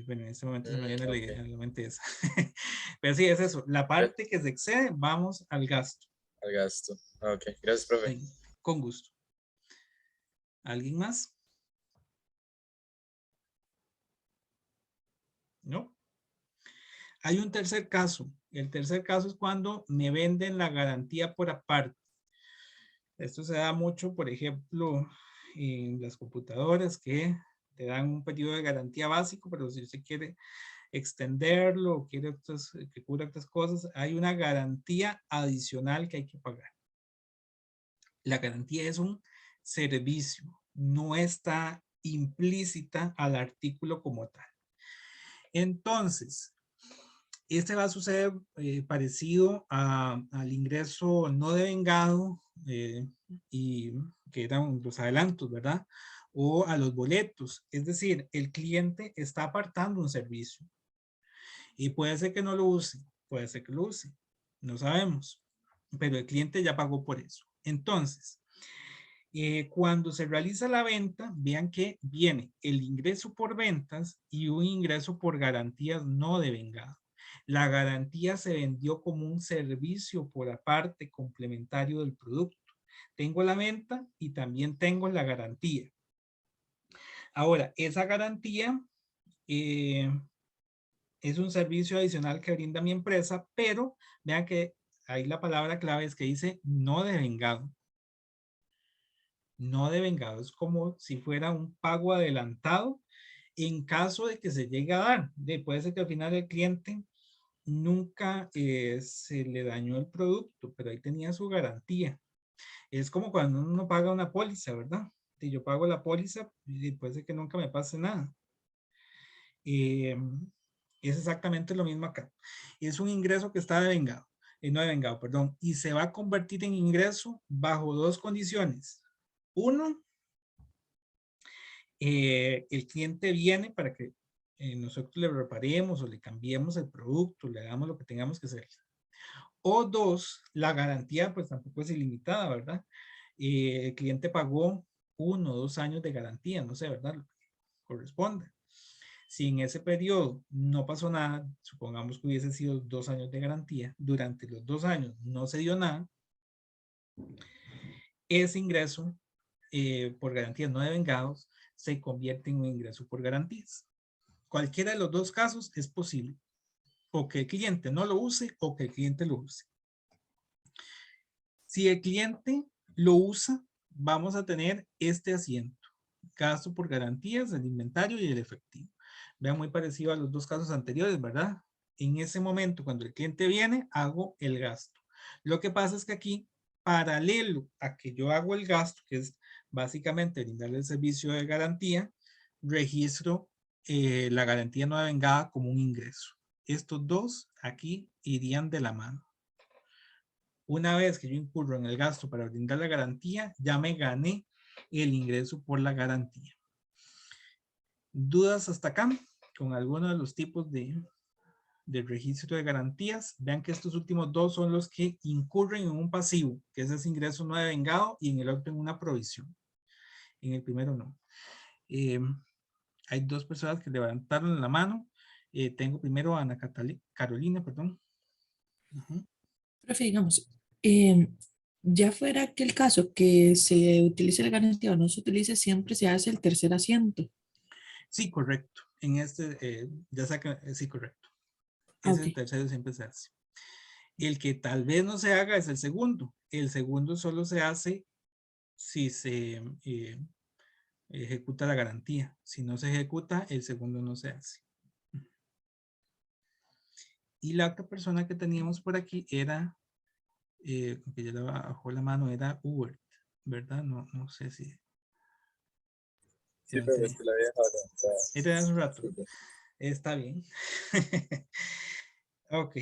Bueno, en este momento se me viene a la mente esa. Pero sí, es eso. La parte que se excede, vamos al gasto. Al gasto. Ah, ok, gracias, profe. Sí, con gusto. ¿Alguien más? ¿No? Hay un tercer caso. El tercer caso es cuando me venden la garantía por aparte. Esto se da mucho, por ejemplo, en las computadoras que te dan un periodo de garantía básico, pero si usted quiere extenderlo o quiere que cubra otras cosas, hay una garantía adicional que hay que pagar. La garantía es un servicio, no está implícita al artículo como tal. Entonces, este va a suceder parecido al ingreso no devengado y que eran los adelantos, ¿verdad? O a los boletos. Es decir, el cliente está apartando un servicio y puede ser que no lo use, puede ser que lo use, no sabemos, pero el cliente ya pagó por eso. Entonces, cuando se realiza la venta, vean que viene el ingreso por ventas y un ingreso por garantías no devengado. La garantía se vendió como un servicio por aparte complementario del producto. Tengo la venta y también tengo la garantía. Ahora, esa garantía es un servicio adicional que brinda mi empresa, pero vean que ahí la palabra clave es que dice no devengado. No devengado, es como si fuera un pago adelantado en caso de que se llegue a dar. Puede ser que al final el cliente nunca se le dañó el producto, pero ahí tenía su garantía. Es como cuando uno paga una póliza, ¿verdad? Si yo pago la póliza, puede ser que nunca me pase nada. Es exactamente lo mismo acá. Es un ingreso que está devengado, no devengado, perdón, y se va a convertir en ingreso bajo dos condiciones. Uno, el cliente viene para que nosotros le reparemos o le cambiemos el producto, le hagamos lo que tengamos que hacer. O dos, la garantía pues tampoco es ilimitada, ¿verdad? El cliente pagó 1 o 2 años de garantía, no sé, ¿verdad? Lo que corresponde. Si en ese periodo no pasó nada, supongamos que hubiese sido 2 años de garantía, durante los 2 años no se dio nada, ese ingreso por garantías no devengados se convierte en un ingreso por garantías. Cualquiera de los dos casos es posible. O que el cliente no lo use o que el cliente lo use. Si el cliente lo usa, vamos a tener este asiento. Gasto por garantías, el inventario y el efectivo. Vean, muy parecido a los dos casos anteriores, ¿verdad? En ese momento, cuando el cliente viene, hago el gasto. Lo que pasa es que aquí, paralelo a que yo hago el gasto, que es básicamente brindarle el servicio de garantía, registro la garantía no devengada como un ingreso. Estos dos aquí irían de la mano. Una vez que yo incurro en el gasto para brindar la garantía, ya me gané el ingreso por la garantía. ¿Dudas hasta acá con alguno de los tipos de registro de garantías? Vean que estos últimos dos son los que incurren en un pasivo, que es ese ingreso no devengado, y en el otro en una provisión. En el primero no. Hay dos personas que levantaron la mano. Tengo primero a Ana Carolina, perdón. Profe, digamos, ya fuera aquel caso que se utilice la garantía o no se utilice, siempre se hace el tercer asiento. Sí, correcto. En este, ya saca, sí, correcto. Ah, Ese ok. tercero siempre se hace. El que tal vez no se haga es el segundo. El segundo solo se hace si se ejecuta la garantía. Si no se ejecuta, el segundo no se hace. Y la otra persona que teníamos por aquí era, que ya le bajó la mano, era Hubert, ¿verdad? No, no sé si... Sí, pero es que la había dejado levantada. Este hace un rato. Sí, sí. Está bien. Ok.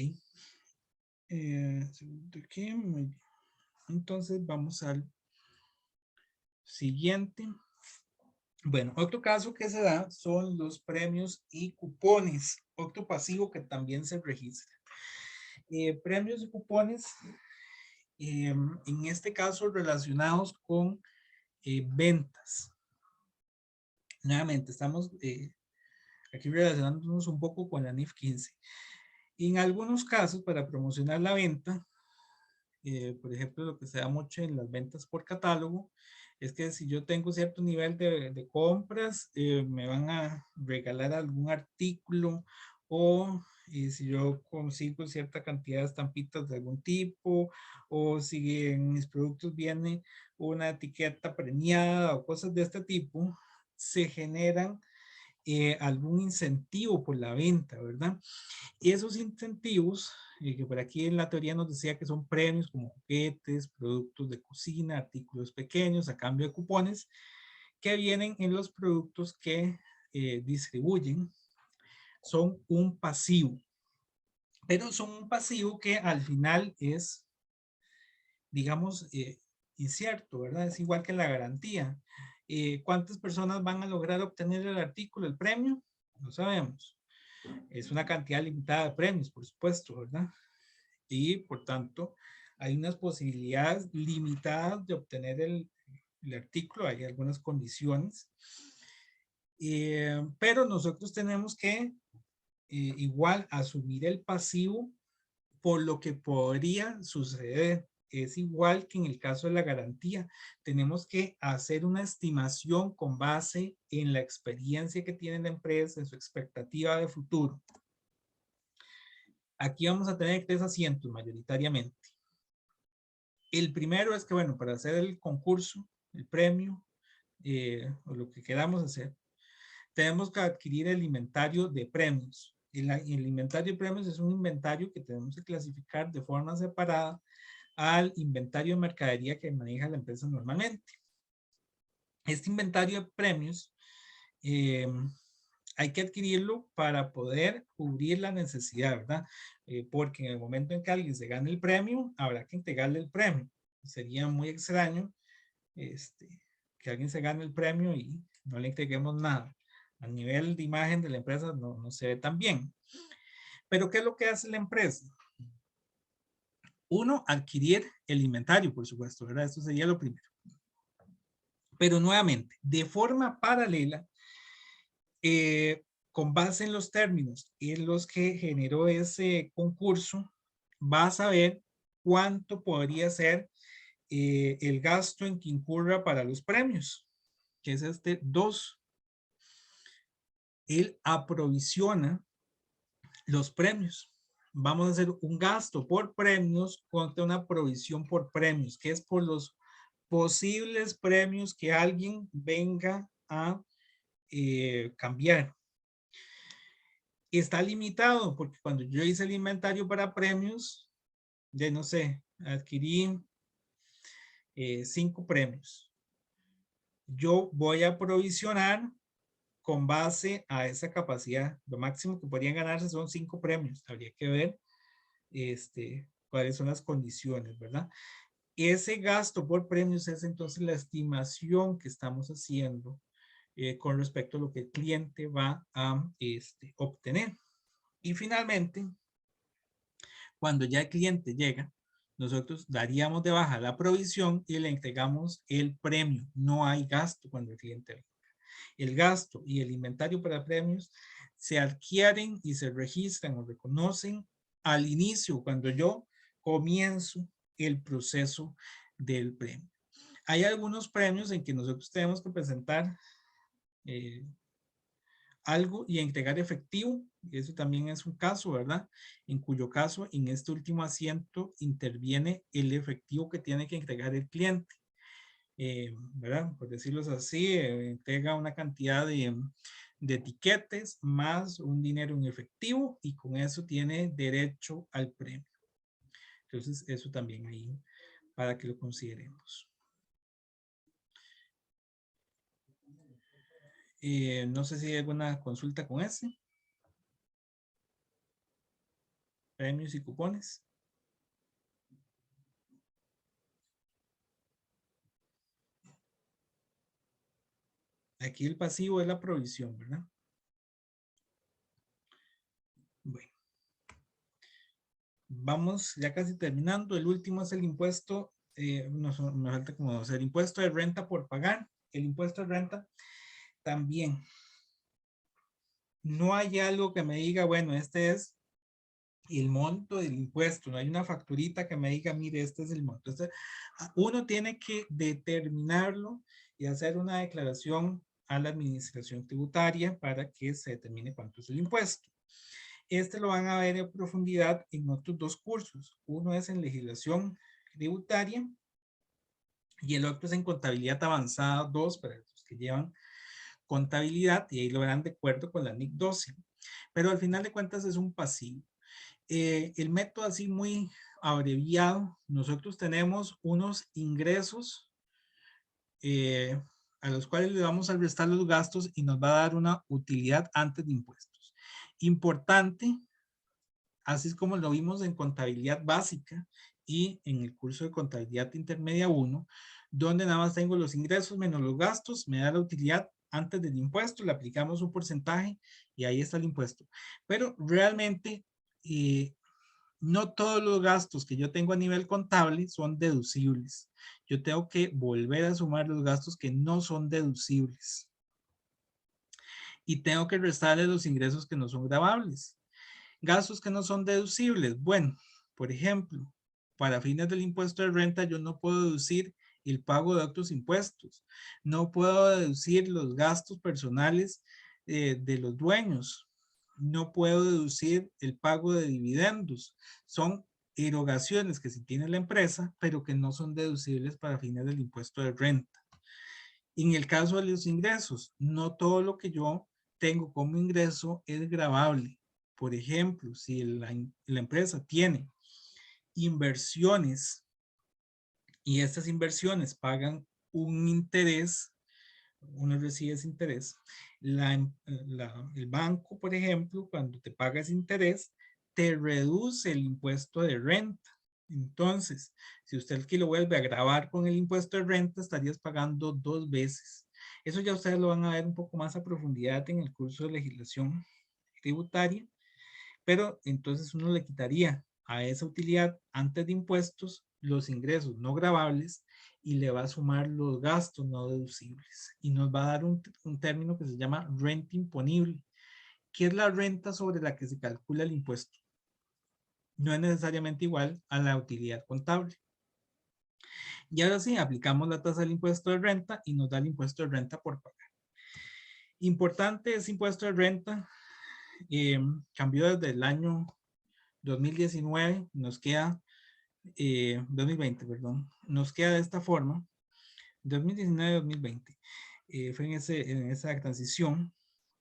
Aquí, muy bien. Entonces vamos al siguiente. Bueno, otro caso que se da son los premios y cupones. Otro pasivo que también se registra. Premios y cupones, en este caso relacionados con ventas. Nuevamente, estamos aquí relacionándonos un poco con la NIF 15. En algunos casos, para promocionar la venta, por ejemplo, lo que se da mucho en las ventas por catálogo, es que si yo tengo cierto nivel de compras, me van a regalar algún artículo, o si yo consigo cierta cantidad de estampitas de algún tipo, o si en mis productos viene una etiqueta premiada o cosas de este tipo, se generan algún incentivo por la venta, ¿verdad? Y esos incentivos, que por aquí en la teoría nos decía que son premios como juguetes, productos de cocina, artículos pequeños a cambio de cupones, que vienen en los productos que distribuyen, son un pasivo. Pero son un pasivo que al final es, digamos, incierto, ¿verdad? Es igual que la garantía. ¿Cuántas personas van a lograr obtener el artículo, el premio? No sabemos. Es una cantidad limitada de premios, por supuesto, ¿verdad? Y por tanto, hay unas posibilidades limitadas de obtener el artículo, hay algunas condiciones, pero nosotros tenemos que igual asumir el pasivo por lo que podría suceder. Es igual que en el caso de la garantía. Tenemos que hacer una estimación con base en la experiencia que tiene la empresa, en su expectativa de futuro. Aquí vamos a tener 3 asientos mayoritariamente. El primero es que, bueno, para hacer el concurso, el premio, o lo que queramos hacer, tenemos que adquirir el inventario de premios. El inventario de premios es un inventario que tenemos que clasificar de forma separada al inventario de mercadería que maneja la empresa normalmente. Este inventario de premios hay que adquirirlo para poder cubrir la necesidad, ¿verdad? Porque en el momento en que alguien se gane el premio, habrá que entregarle el premio. Sería muy extraño que alguien se gane el premio y no le entreguemos nada. A nivel de imagen de la empresa no se ve tan bien. Pero ¿qué es lo que hace la empresa? Uno, adquirir el inventario, por supuesto, ¿verdad? Esto sería lo primero. Pero nuevamente, de forma paralela, con base en los términos en los que generó ese concurso, va a saber cuánto podría ser el gasto en que incurra para los premios, que es este 2. Él aprovisiona los premios. Vamos a hacer un gasto por premios contra una provisión por premios, que es por los posibles premios que alguien venga a cambiar. Está limitado porque cuando yo hice el inventario para premios, de no sé, adquirí 5 premios. Yo voy a provisionar con base a esa capacidad. Lo máximo que podrían ganarse son 5 premios. Habría que ver cuáles son las condiciones, ¿verdad? Ese gasto por premios es entonces la estimación que estamos haciendo con respecto a lo que el cliente va a obtener. Y finalmente, cuando ya el cliente llega, nosotros daríamos de baja la provisión y le entregamos el premio. No hay gasto cuando el cliente venga. El gasto y el inventario para premios se adquieren y se registran o reconocen al inicio, cuando yo comienzo el proceso del premio. Hay algunos premios en que nosotros tenemos que presentar algo y entregar efectivo. Eso también es un caso, ¿verdad? En cuyo caso, en este último asiento interviene el efectivo que tiene que entregar el cliente. ¿Verdad? Por decirlo así, entrega una cantidad de etiquetes más un dinero en efectivo y con eso tiene derecho al premio. Entonces, eso también ahí para que lo consideremos. No sé si hay alguna consulta con ese. Premios y cupones. Aquí el pasivo es la provisión, ¿verdad? Bueno. Vamos ya casi terminando. El último es el impuesto, me falta como el impuesto de renta por pagar. El impuesto de renta también. No hay algo que me diga, bueno, este es el monto del impuesto. No hay una facturita que me diga, mire, este es el monto. Uno tiene que determinarlo y hacer una declaración a la administración tributaria para que se determine cuánto es el impuesto. Este lo van a ver en profundidad en otros dos cursos. Uno es en legislación tributaria y el otro es en contabilidad avanzada 2 para los que llevan contabilidad, y ahí lo verán de acuerdo con la NIC 12. Pero al final de cuentas es un pasivo. El método así muy abreviado, nosotros tenemos unos ingresos a los cuales le vamos a restar los gastos y nos va a dar una utilidad antes de impuestos. Importante, así es como lo vimos en contabilidad básica y en el curso de contabilidad intermedia 1, donde nada más tengo los ingresos menos los gastos, me da la utilidad antes del impuesto, le aplicamos un porcentaje y ahí está el impuesto. Pero realmente no todos los gastos que yo tengo a nivel contable son deducibles. Yo tengo que volver a sumar los gastos que no son deducibles. Y tengo que restarle los ingresos que no son gravables. Gastos que no son deducibles. Bueno, por ejemplo, para fines del impuesto de renta yo no puedo deducir el pago de otros impuestos. No puedo deducir los gastos personales de los dueños. No puedo deducir el pago de dividendos. Son erogaciones que sí tiene la empresa, pero que no son deducibles para fines del impuesto de renta. En el caso de los ingresos, no todo lo que yo tengo como ingreso es gravable. Por ejemplo, si la empresa tiene inversiones y estas inversiones pagan un interés, uno recibe ese interés, el banco, por ejemplo, cuando te paga ese interés, te reduce el impuesto de renta. Entonces, si usted aquí lo vuelve a gravar con el impuesto de renta, estarías pagando 2 veces. Eso ya ustedes lo van a ver un poco más a profundidad en el curso de legislación tributaria, pero entonces uno le quitaría a esa utilidad antes de impuestos los ingresos no gravables y le va a sumar los gastos no deducibles y nos va a dar un término que se llama renta imponible, que es la renta sobre la que se calcula el impuesto. No es necesariamente igual a la utilidad contable. Y ahora sí, aplicamos la tasa del impuesto de renta y nos da el impuesto de renta por pagar. Importante ese impuesto de renta, cambió desde el año 2019, nos queda 2020, perdón, nos queda de esta forma, 2019-2020, fue en esa transición,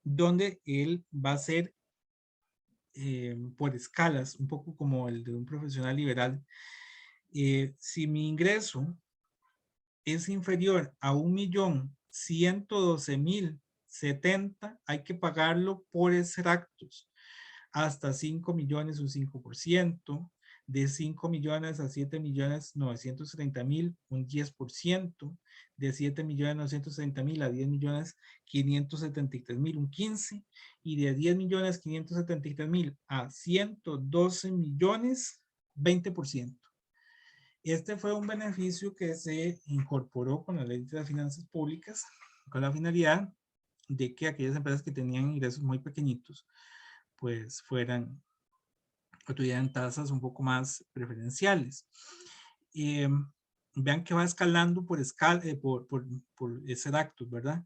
donde él va a ser por escalas, un poco como el de un profesional liberal. Si mi ingreso es inferior a 1.112.070, hay que pagarlo por extractos, hasta 5 millones un 5%, de 5 millones a 7 millones 930 mil, un 10%, de 7 millones 930 mil a 10 millones 573 mil, un 15%, y de 10 millones 573 mil a 112 millones, 20%. Este fue un beneficio que se incorporó con la Ley de las Finanzas Públicas, con la finalidad de que aquellas empresas que tenían ingresos muy pequeñitos, pues o tuvieran tasas un poco más preferenciales. Vean que va escalando por extractos, ¿verdad?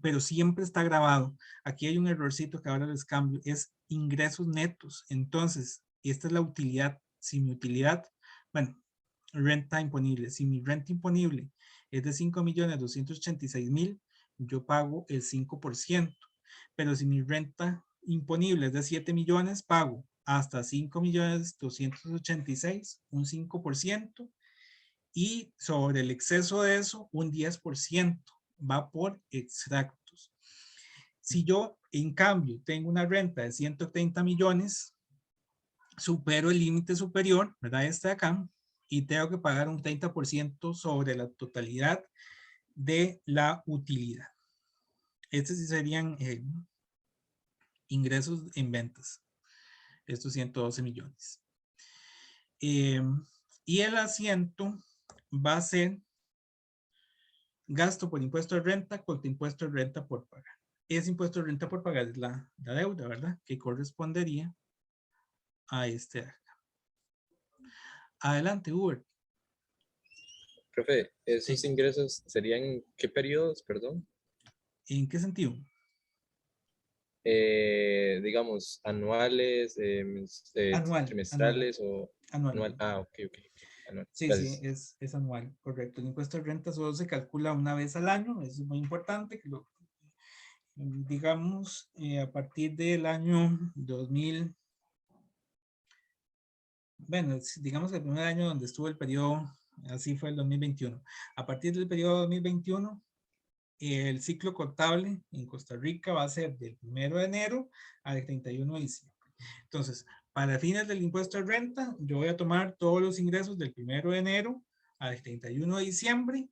Pero siempre está grabado. Aquí hay un errorcito que ahora les cambio, es ingresos netos. Entonces, esta es la utilidad. Si mi utilidad, bueno, renta imponible, si mi renta imponible es de 5.286.000, yo pago el 5%. Pero si mi renta imponible es de 7 millones, pago hasta 5.286.000, un 5%, y sobre el exceso de eso, un 10%, va por extractos. Si yo, en cambio, tengo una renta de 130 millones, supero el límite superior, ¿verdad? Este de acá, y tengo que pagar un 30% sobre la totalidad de la utilidad. Estos sí serían ingresos en ventas, estos 112 millones. Y el asiento va a ser gasto por impuesto de renta contra impuesto de renta por pagar. Ese impuesto de renta por pagar es la deuda, ¿verdad? Que correspondería a este acá. Adelante, Hubert. Profe, ¿esos Sí. ingresos serían qué periodos, perdón? ¿En qué sentido? Digamos, anuales, Anual. trimestrales o Anual. anual. Ah, ok. Anual. Sí, Gracias. sí, es anual, correcto. El impuesto de renta solo se calcula una vez al año, eso es muy importante, que lo, digamos, a partir del año 2000, bueno, digamos que el primer año donde estuvo el periodo, así fue el 2021. A partir del periodo 2021, el ciclo contable en Costa Rica va a ser del 1 de enero al 31 de diciembre. Entonces, para fines del impuesto de renta, yo voy a tomar todos los ingresos del 1 de enero al 31 de diciembre.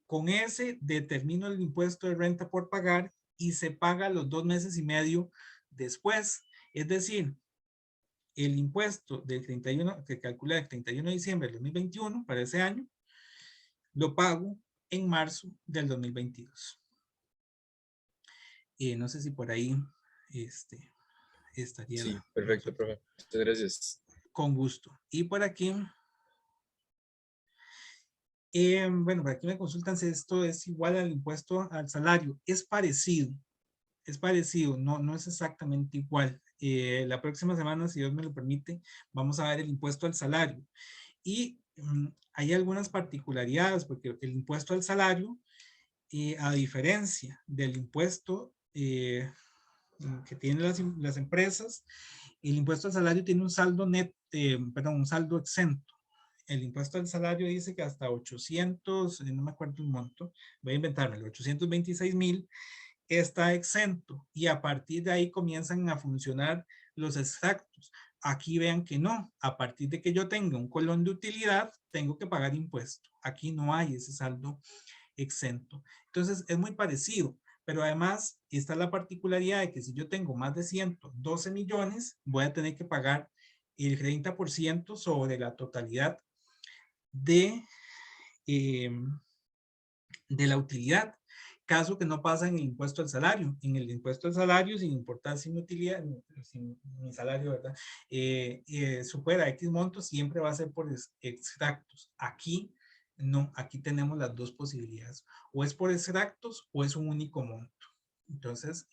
Con ese determino el impuesto de renta por pagar y se paga los 2 meses y medio después. Es decir, el impuesto del 31, que calcula el 31 de diciembre del 2021 para ese año, lo pago en marzo del 2022. No sé si por ahí estaría. Sí, perfecto, profe. Muchas gracias. Con gusto. Y por aquí, bueno, por aquí me consultan si esto es igual al impuesto al salario. Es parecido, no es exactamente igual. La próxima semana, si Dios me lo permite, vamos a ver el impuesto al salario. Y hay algunas particularidades, porque el impuesto al salario, a diferencia del impuesto que tienen las empresas, el impuesto al salario tiene un saldo un saldo exento. El impuesto al salario dice que hasta 800, no me acuerdo el monto, voy a inventármelo, 826.000 está exento, y a partir de ahí comienzan a funcionar los extractos. Aquí vean que no, a partir de que yo tenga un colón de utilidad, tengo que pagar impuesto. Aquí no hay ese saldo exento. Entonces es muy parecido, pero además está la particularidad de que si yo tengo más de 112 millones, voy a tener que pagar el 30% sobre la totalidad de la utilidad, caso que no pasa en el impuesto al salario. En el impuesto al salario, sin importar sin utilidad, sin mi salario, ¿verdad? Supera X montos, siempre va a ser por extractos. Aquí no, aquí tenemos las dos posibilidades. O es por extractos o es un único monto. Entonces,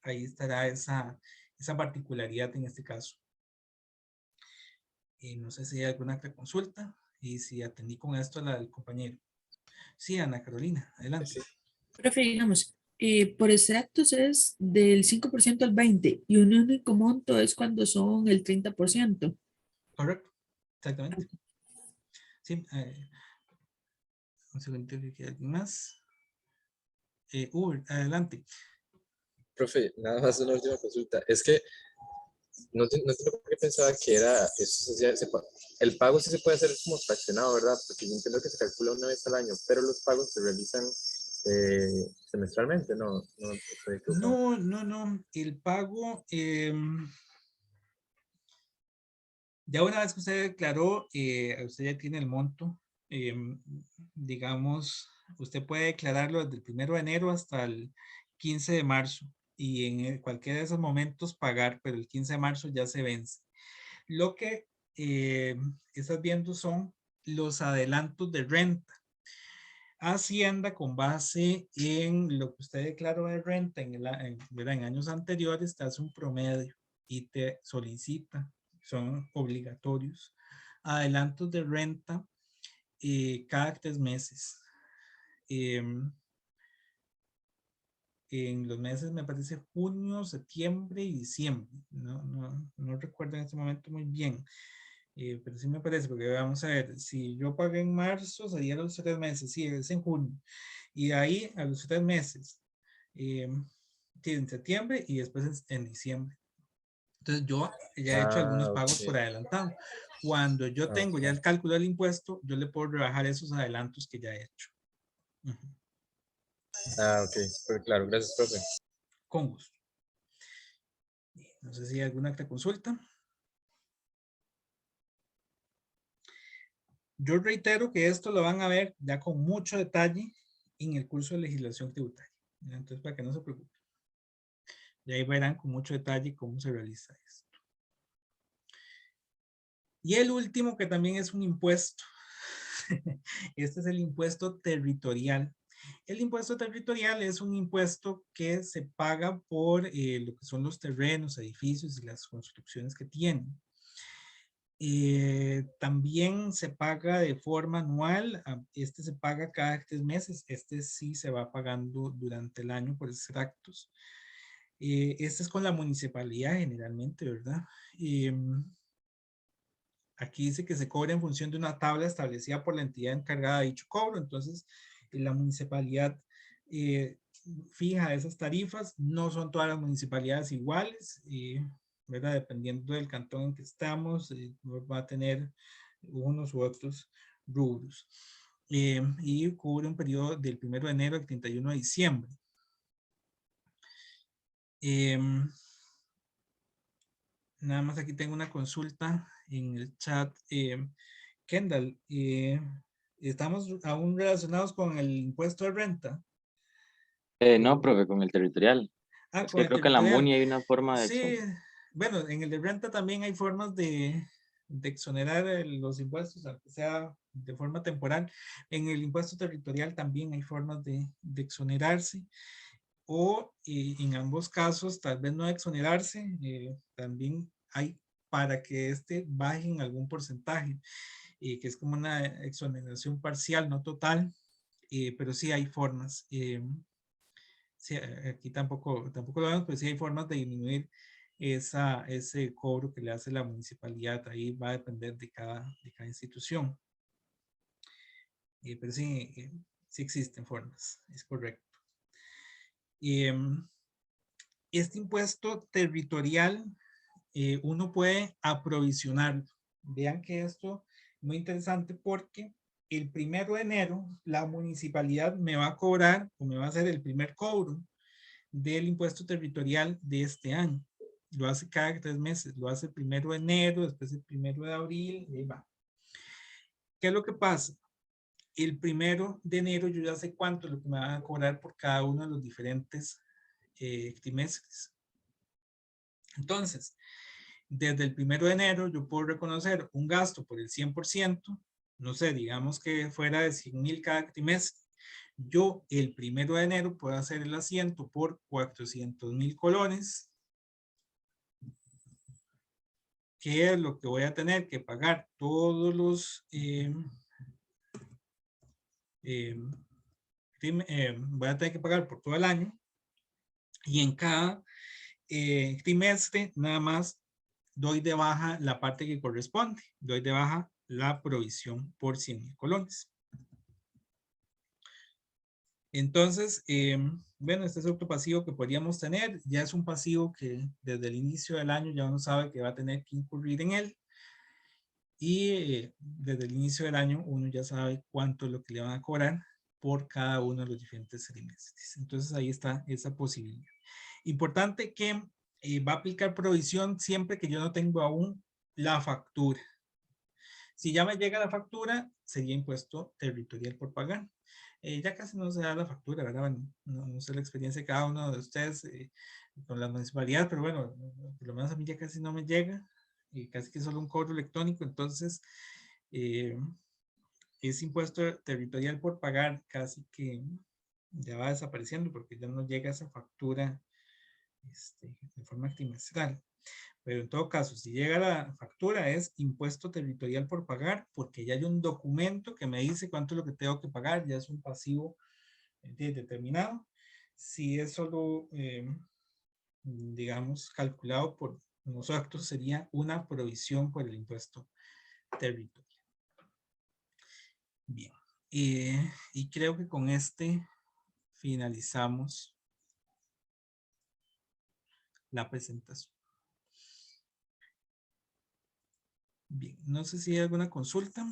ahí estará esa particularidad en este caso. No sé si hay alguna otra consulta y si atendí con esto a la del compañero. Sí, Ana Carolina, adelante. Sí. Profe, digamos, por extractos es del 5% al 20% y un único monto es cuando son el 30%. Correcto, exactamente. Sí, un segundo que quede alguien más. Adelante. Profe, nada más una última consulta. Es que No entiendo por qué pensaba que era, eso el pago sí se puede hacer como fraccionado, ¿verdad? Porque yo entiendo que se calcula una vez al año, pero los pagos se realizan semestralmente, ¿no? No, estoy equivocado. No. El pago, ya una vez que usted declaró, usted ya tiene el monto, digamos, usted puede declararlo desde el 1 de enero hasta el 15 de marzo y en cualquiera de esos momentos pagar, pero el 15 de marzo ya se vence. Lo que estás viendo son los adelantos de renta. Hacienda, con base en lo que usted declaró de renta en años anteriores, te hace un promedio y te solicita, son obligatorios, adelantos de renta cada 3 meses. En los meses, me parece, junio, septiembre y diciembre. No recuerdo en este momento muy bien. Pero sí me parece, porque vamos a ver, si yo pagué en marzo, sería los 3 meses, sí, es en junio. Y de ahí a los 3 meses, en septiembre y después en diciembre. Entonces yo ya he hecho algunos pagos por adelantado. Cuando yo tengo ya el cálculo del impuesto, yo le puedo rebajar esos adelantos que ya he hecho. Ok, pero claro, gracias, profe. Con gusto. No sé si hay alguna otra consulta. Yo reitero que esto lo van a ver ya con mucho detalle en el curso de legislación tributaria. Entonces, para que no se preocupen. Y ahí verán con mucho detalle cómo se realiza esto. Y el último, que también es un impuesto. Este es el impuesto territorial. El impuesto territorial es un impuesto que se paga por lo que son los terrenos, edificios y las construcciones que tienen. También se paga de forma anual. Este se paga cada 3 meses. Este sí se va pagando durante el año por extractos. Este es con la municipalidad generalmente, ¿verdad? Aquí dice que se cobra en función de una tabla establecida por la entidad encargada de dicho cobro. Entonces, la municipalidad fija esas tarifas. No son todas las municipalidades iguales, ¿verdad? Dependiendo del cantón en que estamos, va a tener unos u otros rubros. Y cubre un periodo del 1 de enero al 31 de diciembre. Nada más aquí tengo una consulta en el chat. Kendall, ¿estamos aún relacionados con el impuesto de renta? No, profe, con el territorial. Es Con que el creo que en la territorial. MUNI hay una forma de Sí, bueno, en el de renta también hay formas de exonerar los impuestos, aunque sea de forma temporal. En el impuesto territorial también hay formas de exonerarse. O en ambos casos, tal vez no exonerarse, también hay para que este baje en algún porcentaje, que es como una exoneración parcial, no total, pero sí hay formas. Sí, aquí tampoco lo vemos, pero sí hay formas de disminuir ese cobro que le hace la municipalidad. Ahí va a depender de cada institución. Pero sí, sí existen formas, es correcto. Este impuesto territorial, uno puede aprovisionarlo. Vean que esto es muy interesante porque el 1 de enero la municipalidad me va a cobrar o me va a hacer el primer cobro del impuesto territorial de este año. Lo hace cada 3 meses, lo hace el 1 de enero, después el 1 de abril, y ahí va. ¿Qué es lo que pasa? El 1 de enero yo ya sé cuánto es lo que me van a cobrar por cada uno de los diferentes trimestres. Entonces, desde el 1 de enero yo puedo reconocer un gasto por el 100%, no sé, digamos que fuera de 100,000 cada trimestre. Yo el 1 de enero puedo hacer el asiento por 400,000 colones, que es lo que voy a tener que pagar todos los voy a tener que pagar por todo el año, y en cada trimestre nada más doy de baja la parte que corresponde, doy de baja la provisión por 100,000 colones. Entonces, bueno, este es otro pasivo que podríamos tener. Ya es un pasivo que desde el inicio del año ya uno sabe que va a tener que incurrir en él. Y desde el inicio del año uno ya sabe cuánto es lo que le van a cobrar por cada uno de los diferentes trimestres. Entonces ahí está esa posibilidad. Importante que va a aplicar provisión siempre que yo no tengo aún la factura. Si ya me llega la factura, sería impuesto territorial por pagar. Ya casi no se da la factura, ¿verdad? Bueno, no sé la experiencia de cada uno de ustedes con la municipalidad, pero bueno, por lo menos a mí ya casi no me llega, casi que solo un cobro electrónico, entonces ese impuesto territorial por pagar casi que ya va desapareciendo porque ya no llega esa factura de forma trimestral. Pero en todo caso, si llega la factura es impuesto territorial por pagar porque ya hay un documento que me dice cuánto es lo que tengo que pagar, ya es un pasivo determinado. Si es solo, digamos, calculado por nosotros, sería una provisión por el impuesto territorial. Bien, y creo que con este finalizamos la presentación. Bien, no sé si hay alguna consulta.